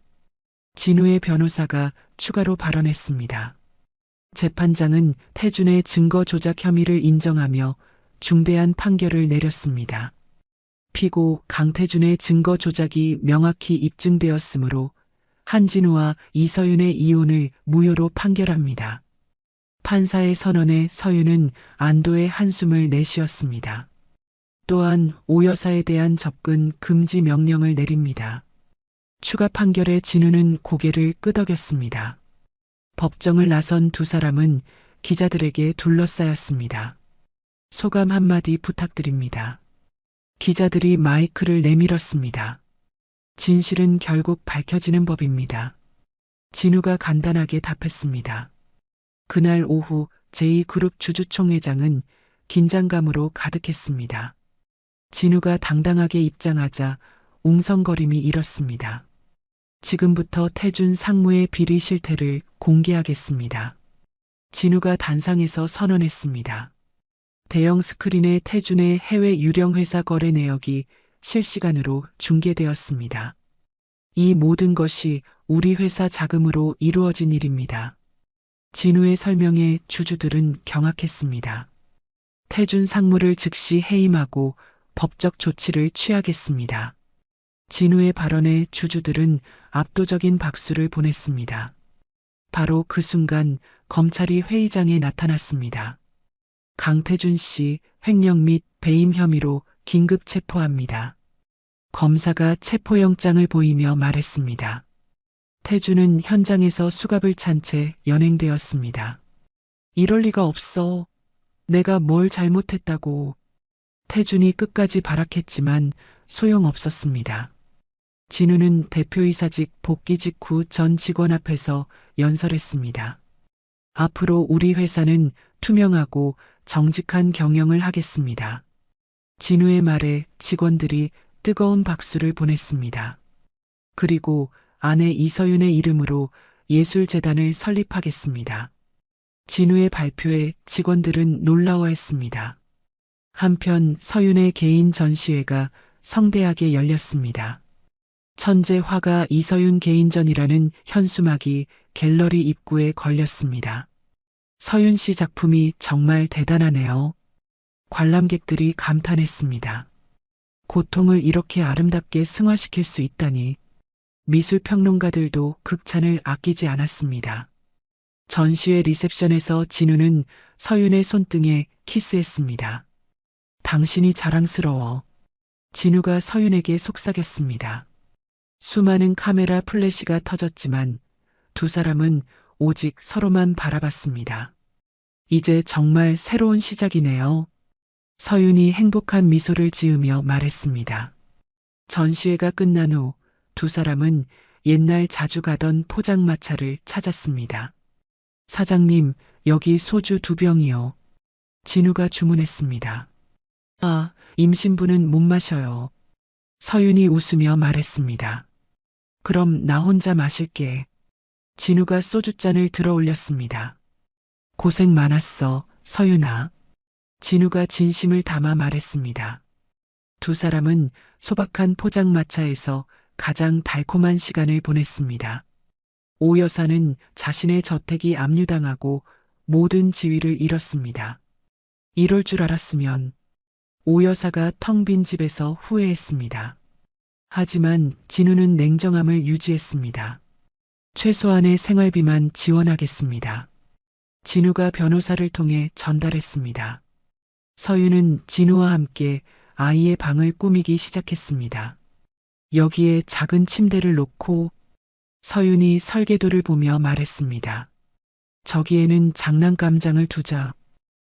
진우의 변호사가 추가로 발언했습니다. 재판장은 태준의 증거 조작 혐의를 인정하며 중대한 판결을 내렸습니다. 피고 강태준의 증거 조작이 명확히 입증되었으므로 한진우와 이서윤의 이혼을 무효로 판결합니다. 판사의 선언에 서윤은 안도의 한숨을 내쉬었습니다. 또한 오 여사에 대한 접근 금지 명령을 내립니다. 추가 판결에 진우는 고개를 끄덕였습니다. 법정을 나선 두 사람은 기자들에게 둘러싸였습니다. 소감 한마디 부탁드립니다. 기자들이 마이크를 내밀었습니다. 진실은 결국 밝혀지는 법입니다. 진우가 간단하게 답했습니다. 그날 오후 제2그룹 주주총회장은 긴장감으로 가득했습니다. 진우가 당당하게 입장하자 웅성거림이 일었습니다. 지금부터 태준 상무의 비리 실태를 공개하겠습니다. 진우가 단상에서 선언했습니다. 대형 스크린에 태준의 해외 유령 회사 거래 내역이 실시간으로 중계되었습니다. 이 모든 것이 우리 회사 자금으로 이루어진 일입니다. 진우의 설명에 주주들은 경악했습니다. 태준 상무를 즉시 해임하고 법적 조치를 취하겠습니다. 진우의 발언에 주주들은 압도적인 박수를 보냈습니다. 바로 그 순간 검찰이 회의장에 나타났습니다. 강태준 씨 횡령 및 배임 혐의로 긴급 체포합니다. 검사가 체포영장을 보이며 말했습니다. 태준은 현장에서 수갑을 찬 채 연행되었습니다. 이럴 리가 없어. 내가 뭘 잘못했다고. 태준이 끝까지 발악했지만 소용없었습니다. 진우는 대표이사직 복귀 직후 전 직원 앞에서 연설했습니다. 앞으로 우리 회사는 투명하고 정직한 경영을 하겠습니다. 진우의 말에 직원들이 뜨거운 박수를 보냈습니다. 그리고 아내 이서윤의 이름으로 예술재단을 설립하겠습니다. 진우의 발표에 직원들은 놀라워했습니다. 한편 서윤의 개인 전시회가 성대하게 열렸습니다. 천재 화가 이서윤 개인전이라는 현수막이 갤러리 입구에 걸렸습니다. 서윤 씨 작품이 정말 대단하네요. 관람객들이 감탄했습니다. 고통을 이렇게 아름답게 승화시킬 수 있다니. 미술평론가들도 극찬을 아끼지 않았습니다. 전시회 리셉션에서 진우는 서윤의 손등에 키스했습니다. 당신이 자랑스러워. 진우가 서윤에게 속삭였습니다. 수많은 카메라 플래시가 터졌지만 두 사람은 오직 서로만 바라봤습니다. 이제 정말 새로운 시작이네요. 서윤이 행복한 미소를 지으며 말했습니다. 전시회가 끝난 후 두 사람은 옛날 자주 가던 포장마차를 찾았습니다. 사장님, 여기 소주 2병이요. 진우가 주문했습니다. 아, 임신부는 못 마셔요. 서윤이 웃으며 말했습니다. 그럼 나 혼자 마실게. 진우가 소주잔을 들어 올렸습니다. 고생 많았어, 서윤아. 진우가 진심을 담아 말했습니다. 두 사람은 소박한 포장마차에서 가장 달콤한 시간을 보냈습니다. 오 여사는 자신의 저택이 압류당하고 모든 지위를 잃었습니다. 이럴 줄 알았으면 오 여사가 텅 빈 집에서 후회했습니다. 하지만 진우는 냉정함을 유지했습니다. 최소한의 생활비만 지원하겠습니다. 진우가 변호사를 통해 전달했습니다. 서윤은 진우와 함께 아이의 방을 꾸미기 시작했습니다. 여기에 작은 침대를 놓고 서윤이 설계도를 보며 말했습니다. 저기에는 장난감장을 두자.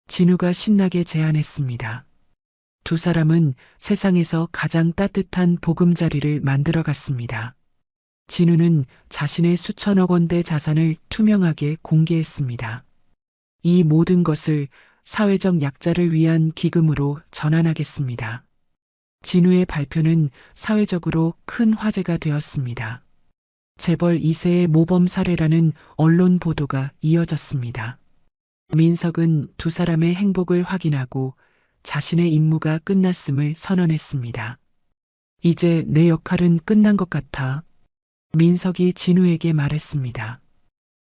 진우가 신나게 제안했습니다. 두 사람은 세상에서 가장 따뜻한 보금자리를 만들어갔습니다. 진우는 자신의 수천억 원대 자산을 투명하게 공개했습니다. 이 모든 것을 사회적 약자를 위한 기금으로 전환하겠습니다. 진우의 발표는 사회적으로 큰 화제가 되었습니다. 재벌 2세의 모범 사례라는 언론 보도가 이어졌습니다. 민석은 두 사람의 행복을 확인하고 자신의 임무가 끝났음을 선언했습니다. 이제 내 역할은 끝난 것 같아. 민석이 진우에게 말했습니다.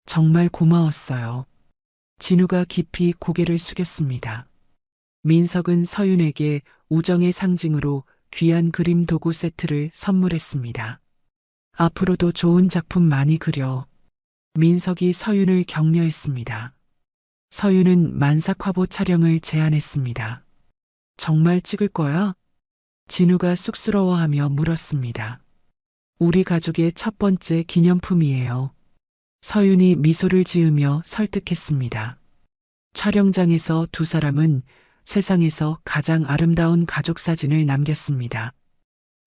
정말 고마웠어요. 진우가 깊이 고개를 숙였습니다. 민석은 서윤에게 우정의 상징으로 귀한 그림 도구 세트를 선물했습니다. 앞으로도 좋은 작품 많이 그려. 민석이 서윤을 격려했습니다. 서윤은 만삭 화보 촬영을 제안했습니다. 정말 찍을 거야? 진우가 쑥스러워하며 물었습니다. 우리 가족의 첫 번째 기념품이에요. 서윤이 미소를 지으며 설득했습니다. 촬영장에서 두 사람은 세상에서 가장 아름다운 가족 사진을 남겼습니다.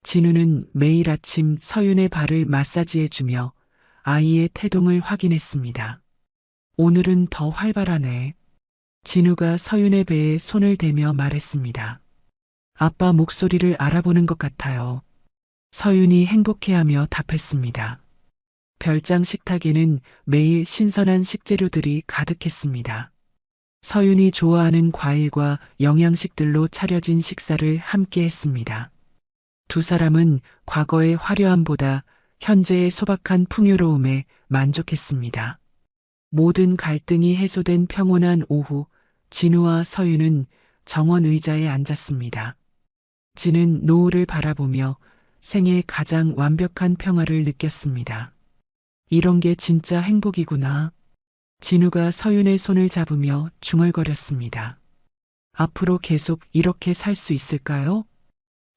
진우는 매일 아침 서윤의 발을 마사지해주며 아이의 태동을 확인했습니다. 오늘은 더 활발하네. 진우가 서윤의 배에 손을 대며 말했습니다. 아빠 목소리를 알아보는 것 같아요. 서윤이 행복해하며 답했습니다. 별장 식탁에는 매일 신선한 식재료들이 가득했습니다. 서윤이 좋아하는 과일과 영양식들로 차려진 식사를 함께 했습니다. 두 사람은 과거의 화려함보다 현재의 소박한 풍요로움에 만족했습니다. 모든 갈등이 해소된 평온한 오후, 진우와 서윤은 정원 의자에 앉았습니다. 진은 노을을 바라보며 생애의 가장 완벽한 평화를 느꼈습니다. 이런 게 진짜 행복이구나. 진우가 서윤의 손을 잡으며 중얼거렸습니다. 앞으로 계속 이렇게 살 수 있을까요?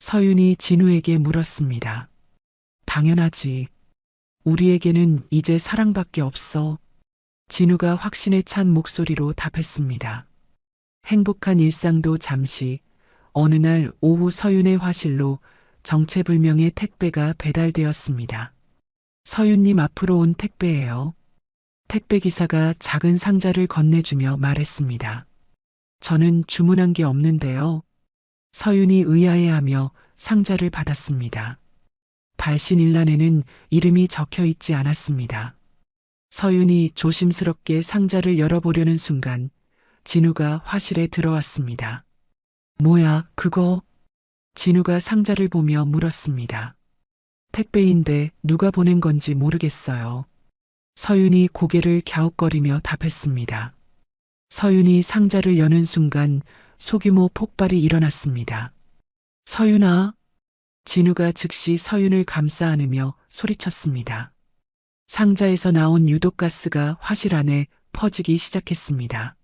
서윤이 진우에게 물었습니다. 당연하지. 우리에게는 이제 사랑밖에 없어. 진우가 확신에 찬 목소리로 답했습니다. 행복한 일상도 잠시, 어느 날 오후 서윤의 화실로 정체불명의 택배가 배달되었습니다. 서윤님 앞으로 온 택배예요. 택배기사가 작은 상자를 건네주며 말했습니다. 저는 주문한 게 없는데요. 서윤이 의아해하며 상자를 받았습니다. 발신일란에는 이름이 적혀 있지 않았습니다. 서윤이 조심스럽게 상자를 열어보려는 순간 진우가 화실에 들어왔습니다. 뭐야, 그거? 진우가 상자를 보며 물었습니다. 택배인데 누가 보낸 건지 모르겠어요. 서윤이 고개를 갸웃거리며 답했습니다. 서윤이 상자를 여는 순간 소규모 폭발이 일어났습니다. 서윤아. 진우가 즉시 서윤을 감싸 안으며 소리쳤습니다. 상자에서 나온 유독가스가 화실 안에 퍼지기 시작했습니다.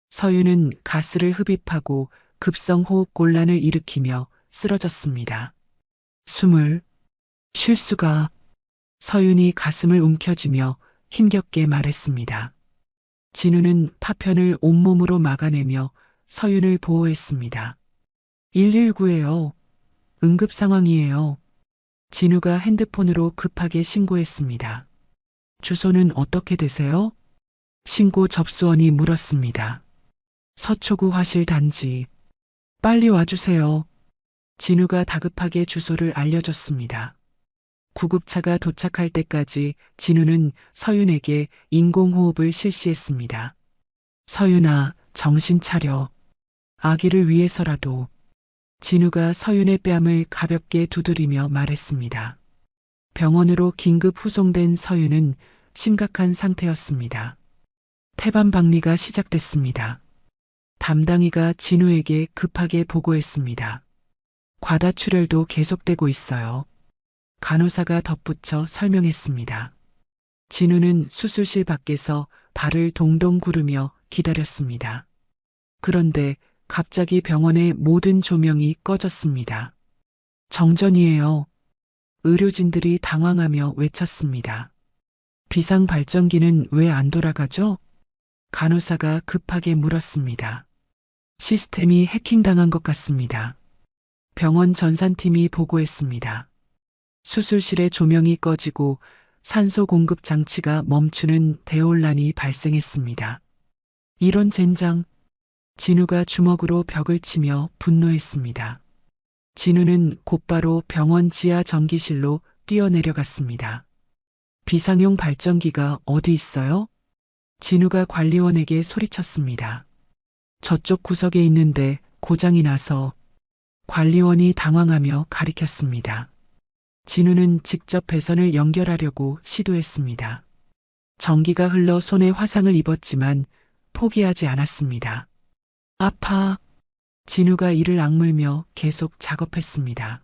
서윤은 가스를 흡입하고 급성 호흡 곤란을 일으키며 쓰러졌습니다. 숨을 쉴 수가. 서윤이 가슴을 움켜쥐며 힘겹게 말했습니다. 진우는 파편을 온몸으로 막아내며 서윤을 보호했습니다. 119예요. 응급 상황이에요. 진우가 핸드폰으로 급하게 신고했습니다. 주소는 어떻게 되세요? 신고 접수원이 물었습니다. 서초구 화실 단지. 빨리 와주세요. 진우가 다급하게 주소를 알려줬습니다. 구급차가 도착할 때까지 진우는 서윤에게 인공호흡을 실시했습니다. 서윤아, 정신 차려. 아기를 위해서라도. 진우가 서윤의 뺨을 가볍게 두드리며 말했습니다. 병원으로 긴급 후송된 서윤은 심각한 상태였습니다. 태반 박리가 시작됐습니다. 담당이가 진우에게 급하게 보고했습니다. 과다출혈도 계속되고 있어요. 간호사가 덧붙여 설명했습니다. 진우는 수술실 밖에서 발을 동동 구르며 기다렸습니다. 그런데 갑자기 병원의 모든 조명이 꺼졌습니다. 정전이에요. 의료진들이 당황하며 외쳤습니다. 비상 발전기는 왜 안 돌아가죠? 간호사가 급하게 물었습니다. 시스템이 해킹당한 것 같습니다. 병원 전산팀이 보고했습니다. 수술실의 조명이 꺼지고 산소 공급 장치가 멈추는 대혼란이 발생했습니다. 이런 젠장. 진우가 주먹으로 벽을 치며 분노했습니다. 진우는 곧바로 병원 지하 전기실로 뛰어내려갔습니다. 비상용 발전기가 어디 있어요? 진우가 관리원에게 소리쳤습니다. 저쪽 구석에 있는데 고장이 나서. 관리원이 당황하며 가리켰습니다. 진우는 직접 배선을 연결하려고 시도했습니다. 전기가 흘러 손에 화상을 입었지만 포기하지 않았습니다. 아파. 진우가 이를 악물며 계속 작업했습니다.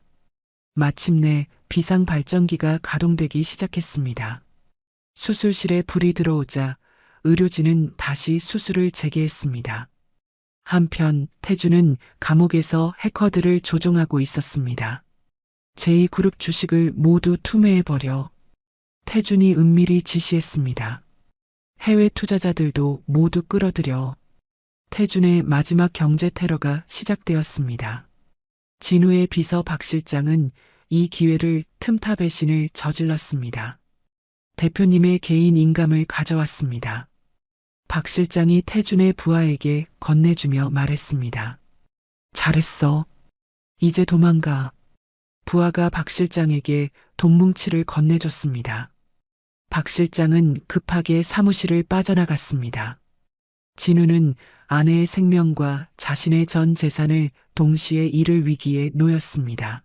마침내 비상 발전기가 가동되기 시작했습니다. 수술실에 불이 들어오자 의료진은 다시 수술을 재개했습니다. 한편 태주는 감옥에서 해커들을 조종하고 있었습니다. 제2그룹 주식을 모두 투매해버려. 태준이 은밀히 지시했습니다. 해외 투자자들도 모두 끌어들여. 태준의 마지막 경제 테러가 시작되었습니다. 진우의 비서 박 실장은 이 기회를 틈타 배신을 저질렀습니다. 대표님의 개인 인감을 가져왔습니다. 박 실장이 태준의 부하에게 건네주며 말했습니다. 잘했어. 이제 도망가. 부하가 박 실장에게 돈뭉치를 건네줬습니다. 박 실장은 급하게 사무실을 빠져나갔습니다. 진우는 아내의 생명과 자신의 전 재산을 동시에 잃을 위기에 놓였습니다.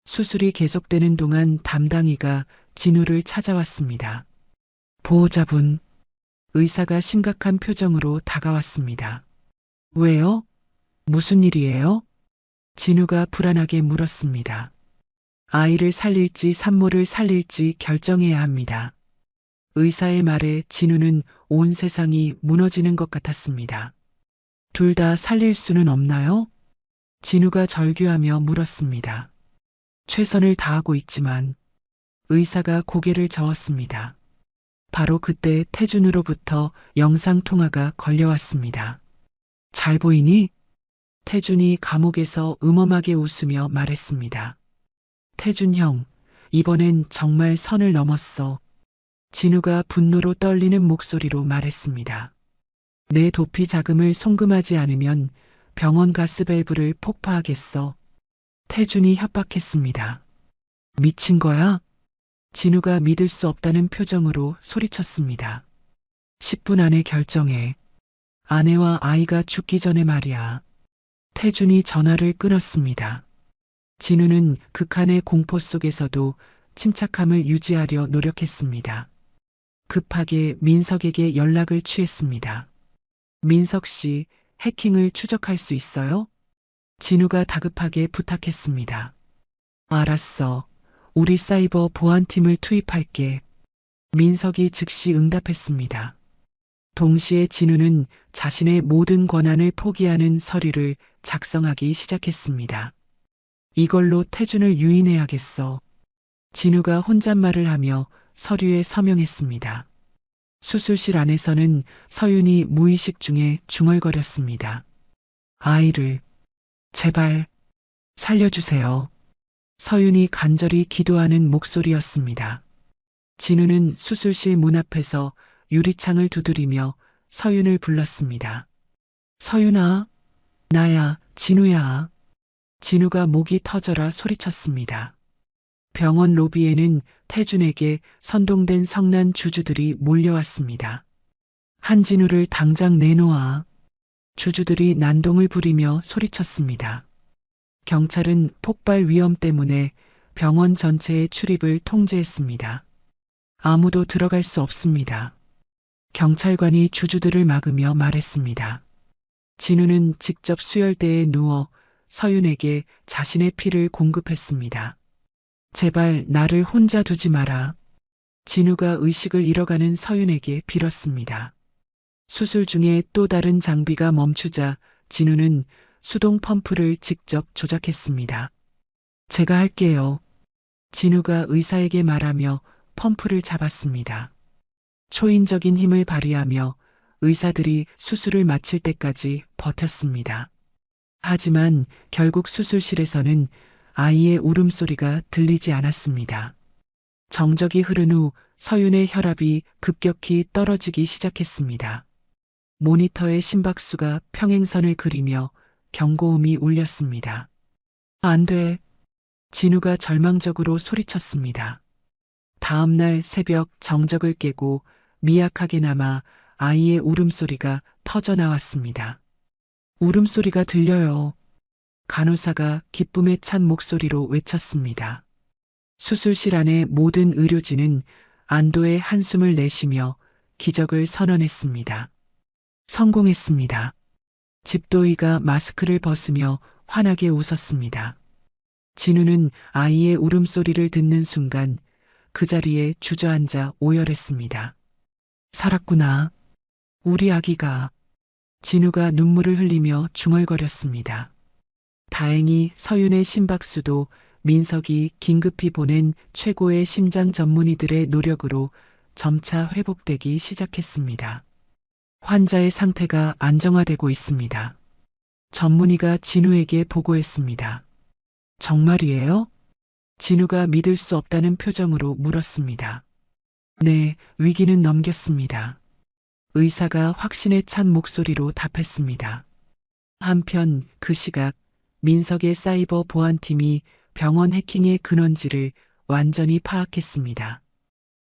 수술이 계속되는 동안 담당이가 진우를 찾아왔습니다. 보호자분, 의사가 심각한 표정으로 다가왔습니다. 왜요? 무슨 일이에요? 진우가 불안하게 물었습니다. 아이를 살릴지 산모를 살릴지 결정해야 합니다. 의사의 말에 진우는 온 세상이 무너지는 것 같았습니다. 둘 다 살릴 수는 없나요? 진우가 절규하며 물었습니다. 최선을 다하고 있지만 의사가 고개를 저었습니다. 바로 그때 태준으로부터 영상통화가 걸려왔습니다. 잘 보이니? 태준이 감옥에서 음험하게 웃으며 말했습니다. 태준 형, 이번엔 정말 선을 넘었어. 진우가 분노로 떨리는 목소리로 말했습니다. 내 도피 자금을 송금하지 않으면 병원 가스밸브를 폭파하겠어. 태준이 협박했습니다. 미친 거야? 진우가 믿을 수 없다는 표정으로 소리쳤습니다. 10분 안에 결정해. 아내와 아이가 죽기 전에 말이야. 태준이 전화를 끊었습니다. 진우는 극한의 공포 속에서도 침착함을 유지하려 노력했습니다. 급하게 민석에게 연락을 취했습니다. 민석 씨, 해킹을 추적할 수 있어요? 진우가 다급하게 부탁했습니다. 알았어. 우리 사이버 보안팀을 투입할게. 민석이 즉시 응답했습니다. 동시에 진우는 자신의 모든 권한을 포기하는 서류를 작성하기 시작했습니다. 이걸로 태준을 유인해야겠어. 진우가 혼잣말을 하며 서류에 서명했습니다. 수술실 안에서는 서윤이 무의식 중에 중얼거렸습니다. 아이를 제발 살려주세요. 서윤이 간절히 기도하는 목소리였습니다. 진우는 수술실 문 앞에서 유리창을 두드리며 서윤을 불렀습니다. 서윤아, 나야, 진우야. 진우가 목이 터져라 소리쳤습니다. 병원 로비에는 태준에게 선동된 성난 주주들이 몰려왔습니다. 한진우를 당장 내놓아. 주주들이 난동을 부리며 소리쳤습니다. 경찰은 폭발 위험 때문에 병원 전체의 출입을 통제했습니다. 아무도 들어갈 수 없습니다. 경찰관이 주주들을 막으며 말했습니다. 진우는 직접 수혈대에 누워 서윤에게 자신의 피를 공급했습니다. 제발 나를 혼자 두지 마라. 진우가 의식을 잃어가는 서윤에게 빌었습니다. 수술 중에 또 다른 장비가 멈추자 진우는 수동 펌프를 직접 조작했습니다. 제가 할게요. 진우가 의사에게 말하며 펌프를 잡았습니다. 초인적인 힘을 발휘하며 의사들이 수술을 마칠 때까지 버텼습니다. 하지만 결국 수술실에서는 아이의 울음소리가 들리지 않았습니다. 정적이 흐른 후 서윤의 혈압이 급격히 떨어지기 시작했습니다. 모니터의 심박수가 평행선을 그리며 경고음이 울렸습니다. 안 돼. 진우가 절망적으로 소리쳤습니다. 다음 날 새벽 정적을 깨고 미약하게나마 아이의 울음소리가 터져나왔습니다. 울음소리가 들려요. 간호사가 기쁨에 찬 목소리로 외쳤습니다. 수술실 안의 모든 의료진은 안도의 한숨을 내쉬며 기적을 선언했습니다. 성공했습니다. 집도이가 마스크를 벗으며 환하게 웃었습니다. 진우는 아이의 울음소리를 듣는 순간 그 자리에 주저앉아 오열했습니다. 살았구나. 우리 아기가. 진우가 눈물을 흘리며 중얼거렸습니다. 다행히 서윤의 심박수도 민석이 긴급히 보낸 최고의 심장 전문의들의 노력으로 점차 회복되기 시작했습니다. 환자의 상태가 안정화되고 있습니다. 전문의가 진우에게 보고했습니다. 정말이에요? 진우가 믿을 수 없다는 표정으로 물었습니다. 네, 위기는 넘겼습니다. 의사가 확신에 찬 목소리로 답했습니다. 한편 그 시각 민석의 사이버 보안팀이 병원 해킹의 근원지를 완전히 파악했습니다.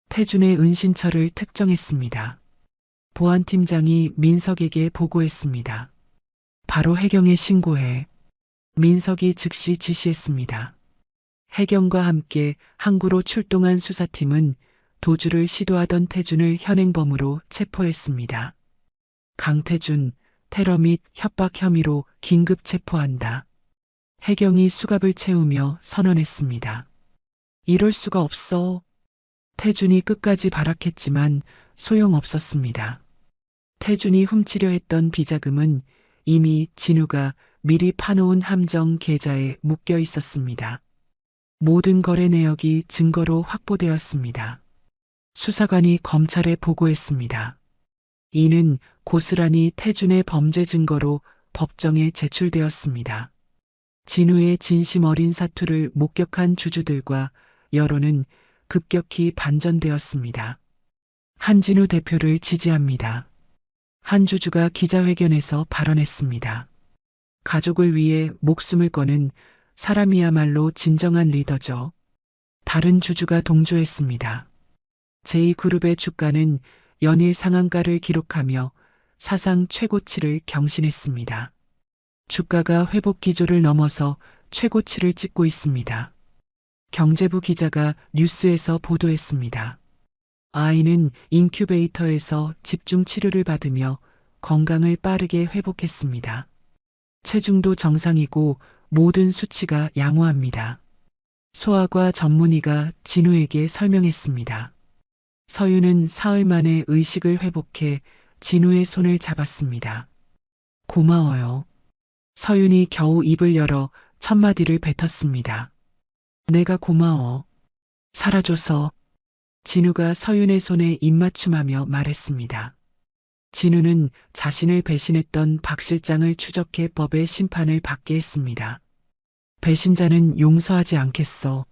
태준의 은신처를 특정했습니다. 보안팀장이 민석에게 보고했습니다. 바로 해경에 신고해. 민석이 즉시 지시했습니다. 해경과 함께 항구로 출동한 수사팀은 도주를 시도하던 태준을 현행범으로 체포했습니다. 강태준, 테러 및 협박 혐의로 긴급 체포한다. 해경이 수갑을 채우며 선언했습니다. 이럴 수가 없어. 태준이 끝까지 발악했지만 소용없었습니다. 태준이 훔치려 했던 비자금은 이미 진우가 미리 파놓은 함정 계좌에 묶여 있었습니다. 모든 거래 내역이 증거로 확보되었습니다. 수사관이 검찰에 보고했습니다. 이는 고스란히 태준의 범죄 증거로 법정에 제출되었습니다. 진우의 진심 어린 사투를 목격한 주주들과 여론은 급격히 반전되었습니다. 한진우 대표를 지지합니다. 한 주주가 기자회견에서 발언했습니다. 가족을 위해 목숨을 거는 사람이야말로 진정한 리더죠. 다른 주주가 동조했습니다. 제2그룹의 주가는 연일 상한가를 기록하며 사상 최고치를 경신했습니다. 주가가 회복 기조를 넘어서 최고치를 찍고 있습니다. 경제부 기자가 뉴스에서 보도했습니다. 아이는 인큐베이터에서 집중 치료를 받으며 건강을 빠르게 회복했습니다. 체중도 정상이고 모든 수치가 양호합니다. 소아과 전문의가 진우에게 설명했습니다. 서윤은 사흘 만에 의식을 회복해 진우의 손을 잡았습니다. 고마워요. 서윤이 겨우 입을 열어 첫마디를 뱉었습니다. 내가 고마워. 살아줘서. 진우가 서윤의 손에 입맞춤하며 말했습니다. 진우는 자신을 배신했던 박 실장을 추적해 법의 심판을 받게 했습니다. 배신자는 용서하지 않겠어.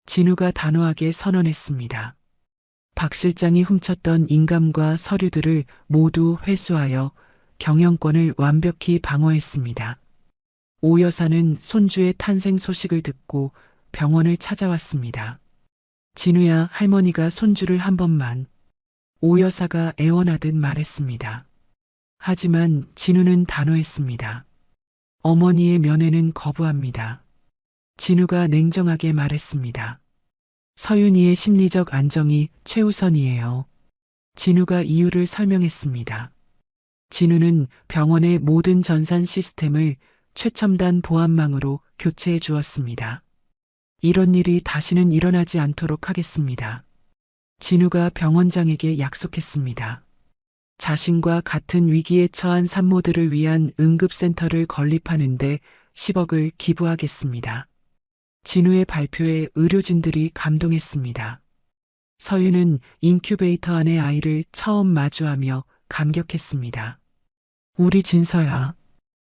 진우가 단호하게 선언했습니다. 박 실장이 훔쳤던 인감과 서류들을 모두 회수하여 경영권을 완벽히 방어했습니다. 오 여사는 손주의 탄생 소식을 듣고 병원을 찾아왔습니다. 진우야, 할머니가 손주를 한 번만. 오 여사가 애원하듯 말했습니다. 하지만 진우는 단호했습니다. 어머니의 면회는 거부합니다. 진우가 냉정하게 말했습니다. 서윤이의 심리적 안정이 최우선이에요. 진우가 이유를 설명했습니다. 진우는 병원의 모든 전산 시스템을 최첨단 보안망으로 교체해 주었습니다. 이런 일이 다시는 일어나지 않도록 하겠습니다. 진우가 병원장에게 약속했습니다. 자신과 같은 위기에 처한 산모들을 위한 응급센터를 건립하는데 10억을 기부하겠습니다. 진우의 발표에 의료진들이 감동했습니다. 서윤은 인큐베이터 안의 아이를 처음 마주하며 감격했습니다. 우리 진서야.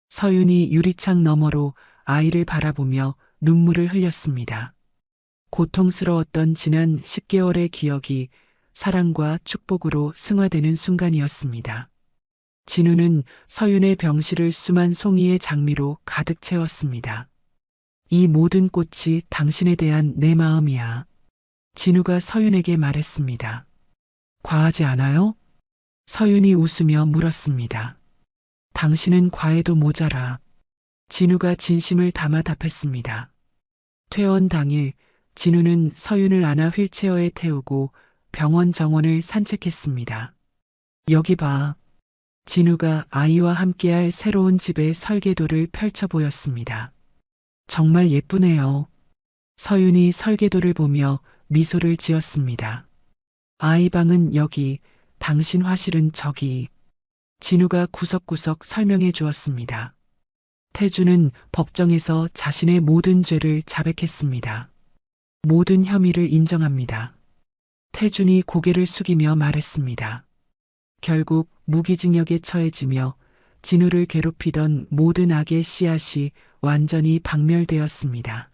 서윤이 유리창 너머로 아이를 바라보며 눈물을 흘렸습니다. 고통스러웠던 지난 10개월의 기억이 사랑과 축복으로 승화되는 순간이었습니다. 진우는 서윤의 병실을 수만 송이의 장미로 가득 채웠습니다. 이 모든 꽃이 당신에 대한 내 마음이야. 진우가 서윤에게 말했습니다. 과하지 않아요? 서윤이 웃으며 물었습니다. 당신은 과해도 모자라. 진우가 진심을 담아 답했습니다. 퇴원 당일 진우는 서윤을 안아 휠체어에 태우고 병원 정원을 산책했습니다. 여기 봐. 진우가 아이와 함께할 새로운 집의 설계도를 펼쳐 보였습니다. 정말 예쁘네요. 서윤이 설계도를 보며 미소를 지었습니다. 아이 방은 여기, 당신 화실은 저기. 진우가 구석구석 설명해 주었습니다. 태주는 법정에서 자신의 모든 죄를 자백했습니다. 모든 혐의를 인정합니다. 태준이 고개를 숙이며 말했습니다. 결국 무기징역에 처해지며 진우를 괴롭히던 모든 악의 씨앗이 완전히 박멸되었습니다.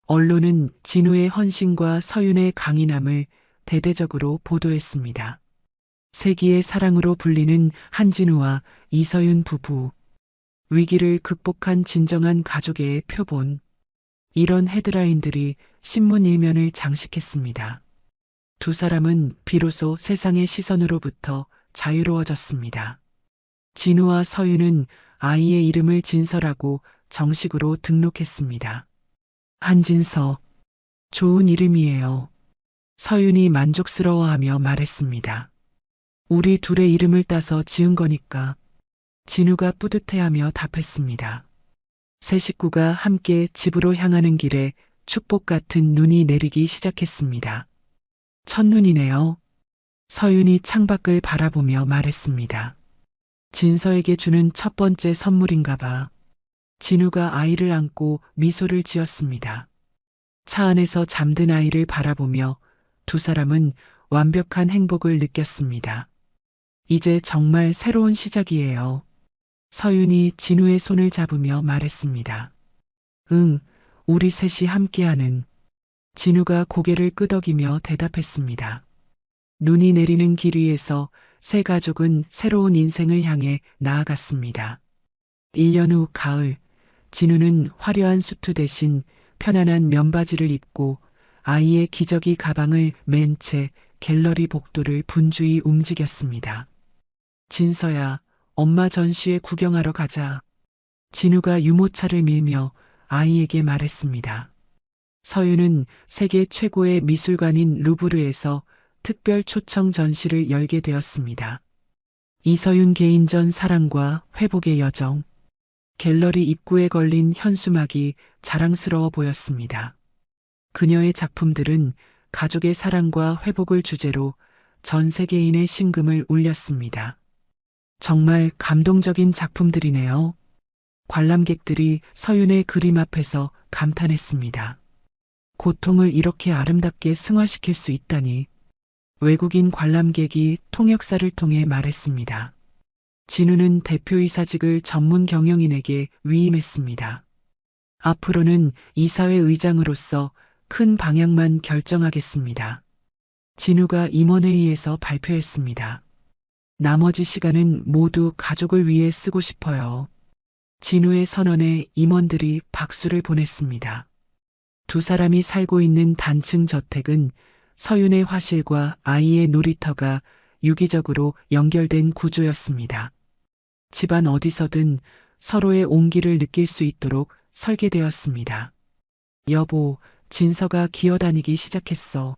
언론은 진우의 헌신과 서윤의 강인함을 대대적으로 보도했습니다. 세기의 사랑으로 불리는 한진우와 이서윤 부부. 위기를 극복한 진정한 가족의 표본. 이런 헤드라인들이 신문 일면을 장식했습니다. 두 사람은 비로소 세상의 시선으로부터 자유로워졌습니다. 진우와 서윤은 아이의 이름을 진서라고 정식으로 등록했습니다. 한진서, 좋은 이름이에요. 서윤이 만족스러워하며 말했습니다. 우리 둘의 이름을 따서 지은 거니까. 진우가 뿌듯해하며 답했습니다. 세 식구가 함께 집으로 향하는 길에 축복 같은 눈이 내리기 시작했습니다. 첫눈이네요. 서윤이 창밖을 바라보며 말했습니다. 진서에게 주는 첫 번째 선물인가 봐. 진우가 아이를 안고 미소를 지었습니다. 차 안에서 잠든 아이를 바라보며 두 사람은 완벽한 행복을 느꼈습니다. 이제 정말 새로운 시작이에요. 서윤이 진우의 손을 잡으며 말했습니다. 응, 우리 셋이 함께하는. 진우가 고개를 끄덕이며 대답했습니다. 눈이 내리는 길 위에서 세 가족은 새로운 인생을 향해 나아갔습니다. 1년 후 가을, 진우는 화려한 수트 대신 편안한 면바지를 입고 아이의 기저귀 가방을 맨 채 갤러리 복도를 분주히 움직였습니다. 진서야, 엄마 전시회 구경하러 가자. 진우가 유모차를 밀며 아이에게 말했습니다. 서윤은 세계 최고의 미술관인 루브르에서 특별 초청 전시를 열게 되었습니다. 이서윤 개인전 사랑과 회복의 여정. 갤러리 입구에 걸린 현수막이 자랑스러워 보였습니다. 그녀의 작품들은 가족의 사랑과 회복을 주제로 전 세계인의 심금을 울렸습니다. 정말 감동적인 작품들이네요. 관람객들이 서윤의 그림 앞에서 감탄했습니다. 고통을 이렇게 아름답게 승화시킬 수 있다니. 외국인 관람객이 통역사를 통해 말했습니다. 진우는 대표이사직을 전문 경영인에게 위임했습니다. 앞으로는 이사회 의장으로서 큰 방향만 결정하겠습니다. 진우가 임원회의에서 발표했습니다. 나머지 시간은 모두 가족을 위해 쓰고 싶어요. 진우의 선언에 임원들이 박수를 보냈습니다. 두 사람이 살고 있는 단층 저택은 서윤의 화실과 아이의 놀이터가 유기적으로 연결된 구조였습니다. 집안 어디서든 서로의 온기를 느낄 수 있도록 설계되었습니다. 여보, 진서가 기어다니기 시작했어.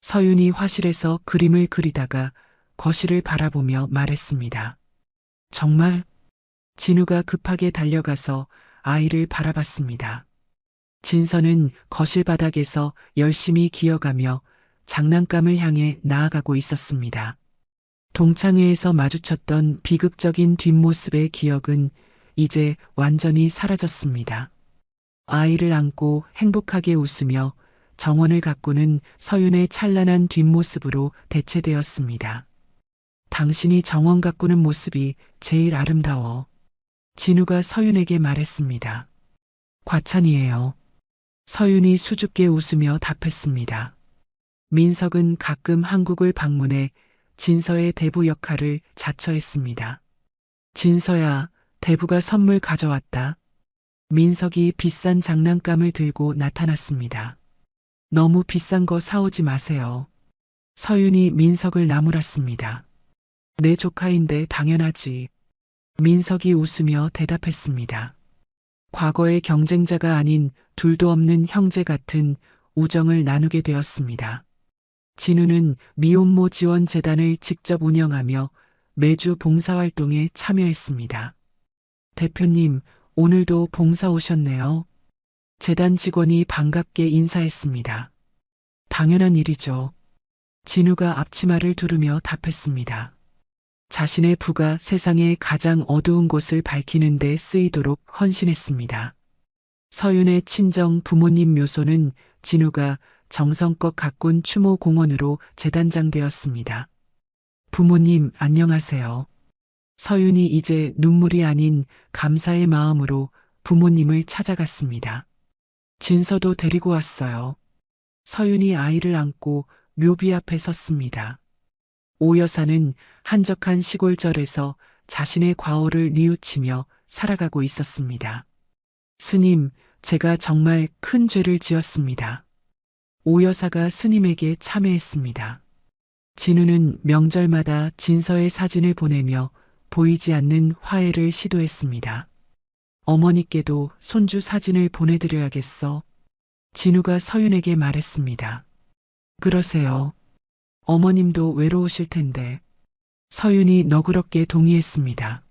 서윤이 화실에서 그림을 그리다가 거실을 바라보며 말했습니다. 정말? 진우가 급하게 달려가서 아이를 바라봤습니다. 진서는 거실 바닥에서 열심히 기어가며 장난감을 향해 나아가고 있었습니다. 동창회에서 마주쳤던 비극적인 뒷모습의 기억은 이제 완전히 사라졌습니다. 아이를 안고 행복하게 웃으며 정원을 가꾸는 서윤의 찬란한 뒷모습으로 대체되었습니다. 당신이 정원 가꾸는 모습이 제일 아름다워. 진우가 서윤에게 말했습니다. 과찬이에요. 서윤이 수줍게 웃으며 답했습니다. 민석은 가끔 한국을 방문해 진서의 대부 역할을 자처했습니다. 진서야, 대부가 선물 가져왔다. 민석이 비싼 장난감을 들고 나타났습니다. 너무 비싼 거 사오지 마세요. 서윤이 민석을 나무랐습니다. 내 조카인데 당연하지. 민석이 웃으며 대답했습니다. 과거의 경쟁자가 아닌 둘도 없는 형제 같은 우정을 나누게 되었습니다. 진우는 미혼모 지원 재단을 직접 운영하며 매주 봉사활동에 참여했습니다. 대표님, 오늘도 봉사 오셨네요. 재단 직원이 반갑게 인사했습니다. 당연한 일이죠. 진우가 앞치마를 두르며 답했습니다. 자신의 부가 세상의 가장 어두운 곳을 밝히는 데 쓰이도록 헌신했습니다. 서윤의 친정 부모님 묘소는 진우가 정성껏 가꾼 추모 공원으로 재단장 되었습니다. 부모님 안녕하세요. 서윤이 이제 눈물이 아닌 감사의 마음으로 부모님을 찾아갔습니다. 진서도 데리고 왔어요. 서윤이 아이를 안고 묘비 앞에 섰습니다. 오 여사는 한적한 시골절에서 자신의 과오를 뉘우치며 살아가고 있었습니다. 스님, 제가 정말 큰 죄를 지었습니다. 오 여사가 스님에게 참회했습니다. 진우는 명절마다 진서의 사진을 보내며 보이지 않는 화해를 시도했습니다. 어머니께도 손주 사진을 보내드려야겠어. 진우가 서윤에게 말했습니다. 그러세요. 어머님도 외로우실 텐데. 서윤이 너그럽게 동의했습니다.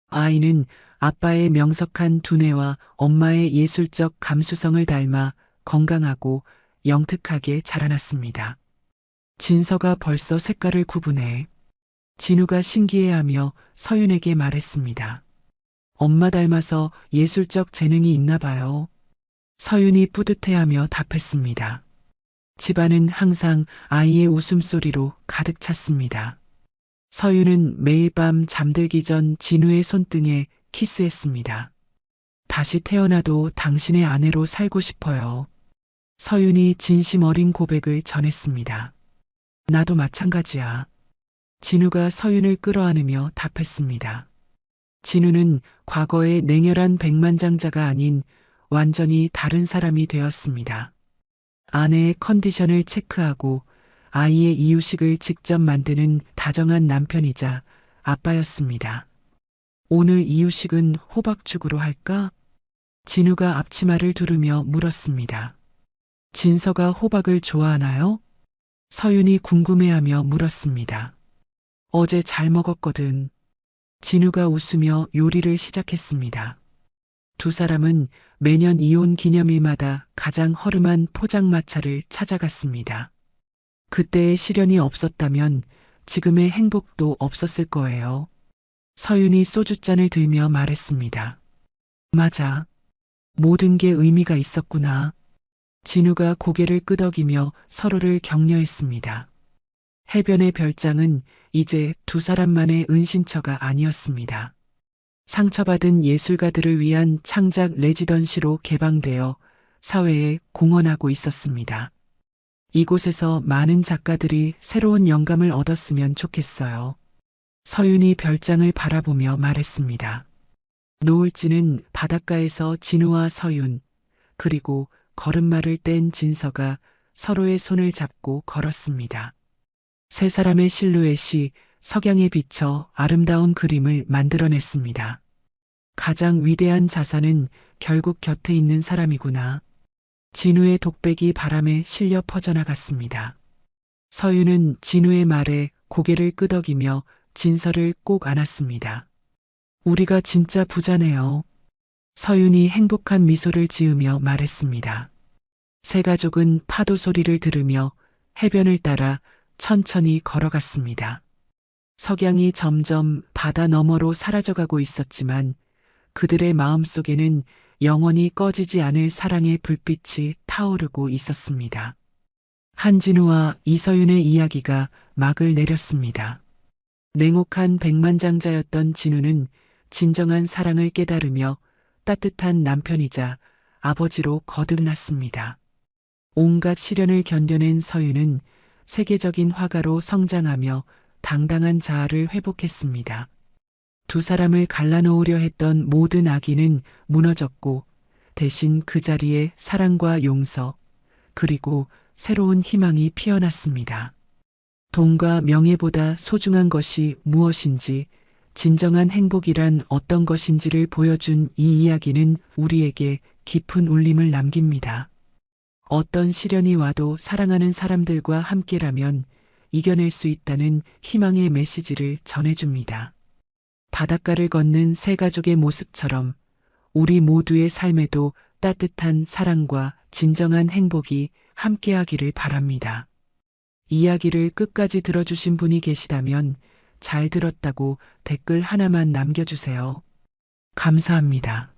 아이는 아빠의 명석한 두뇌와 엄마의 예술적 감수성을 닮아 건강하고 영특하게 자라났습니다. 진서가 벌써 색깔을 구분해. 진우가 신기해하며 서윤에게 말했습니다. 엄마 닮아서 예술적 재능이 있나 봐요. 서윤이 뿌듯해하며 답했습니다. 집안은 항상 아이의 웃음소리로 가득 찼습니다. 서윤은 매일 밤 잠들기 전 진우의 손등에 키스했습니다. 다시 태어나도 당신의 아내로 살고 싶어요. 서윤이 진심 어린 고백을 전했습니다. 나도 마찬가지야. 진우가 서윤을 끌어안으며 답했습니다. 진우는 과거의 냉혈한 백만장자가 아닌 완전히 다른 사람이 되었습니다. 아내의 컨디션을 체크하고 아이의 이유식을 직접 만드는 다정한 남편이자 아빠였습니다. 오늘 이유식은 호박죽으로 할까? 진우가 앞치마를 두르며 물었습니다. 진서가 호박을 좋아하나요? 서윤이 궁금해하며 물었습니다. 어제 잘 먹었거든. 진우가 웃으며 요리를 시작했습니다. 두 사람은 매년 이혼 기념일마다 가장 허름한 포장마차를 찾아갔습니다. 그때의 시련이 없었다면 지금의 행복도 없었을 거예요. 서윤이 소주잔을 들며 말했습니다. 맞아. 모든 게 의미가 있었구나. 진우가 고개를 끄덕이며 서로를 격려했습니다. 해변의 별장은 이제 두 사람만의 은신처가 아니었습니다. 상처받은 예술가들을 위한 창작 레지던시로 개방되어 사회에 공헌하고 있었습니다. 이곳에서 많은 작가들이 새로운 영감을 얻었으면 좋겠어요. 서윤이 별장을 바라보며 말했습니다. 노을지는 바닷가에서 진우와 서윤, 그리고 걸음마를 뗀 진서가 서로의 손을 잡고 걸었습니다. 세 사람의 실루엣이 석양에 비쳐 아름다운 그림을 만들어냈습니다. 가장 위대한 자산은 결국 곁에 있는 사람이구나. 진우의 독백이 바람에 실려 퍼져나갔습니다. 서윤은 진우의 말에 고개를 끄덕이며 진서를 꼭 안았습니다. 우리가 진짜 부자네요. 서윤이 행복한 미소를 지으며 말했습니다. 세 가족은 파도 소리를 들으며 해변을 따라 천천히 걸어갔습니다. 석양이 점점 바다 너머로 사라져가고 있었지만 그들의 마음속에는 영원히 꺼지지 않을 사랑의 불빛이 타오르고 있었습니다. 한진우와 이서윤의 이야기가 막을 내렸습니다. 냉혹한 백만장자였던 진우는 진정한 사랑을 깨달으며 따뜻한 남편이자 아버지로 거듭났습니다. 온갖 시련을 견뎌낸 서윤은 세계적인 화가로 성장하며 당당한 자아를 회복했습니다. 두 사람을 갈라놓으려 했던 모든 악의는 무너졌고 대신 그 자리에 사랑과 용서 그리고 새로운 희망이 피어났습니다. 돈과 명예보다 소중한 것이 무엇인지 진정한 행복이란 어떤 것인지를 보여준 이 이야기는 우리에게 깊은 울림을 남깁니다. 어떤 시련이 와도 사랑하는 사람들과 함께라면 이겨낼 수 있다는 희망의 메시지를 전해줍니다. 바닷가를 걷는 세 가족의 모습처럼 우리 모두의 삶에도 따뜻한 사랑과 진정한 행복이 함께하기를 바랍니다. 이야기를 끝까지 들어주신 분이 계시다면 잘 들었다고 댓글 하나만 남겨주세요. 감사합니다.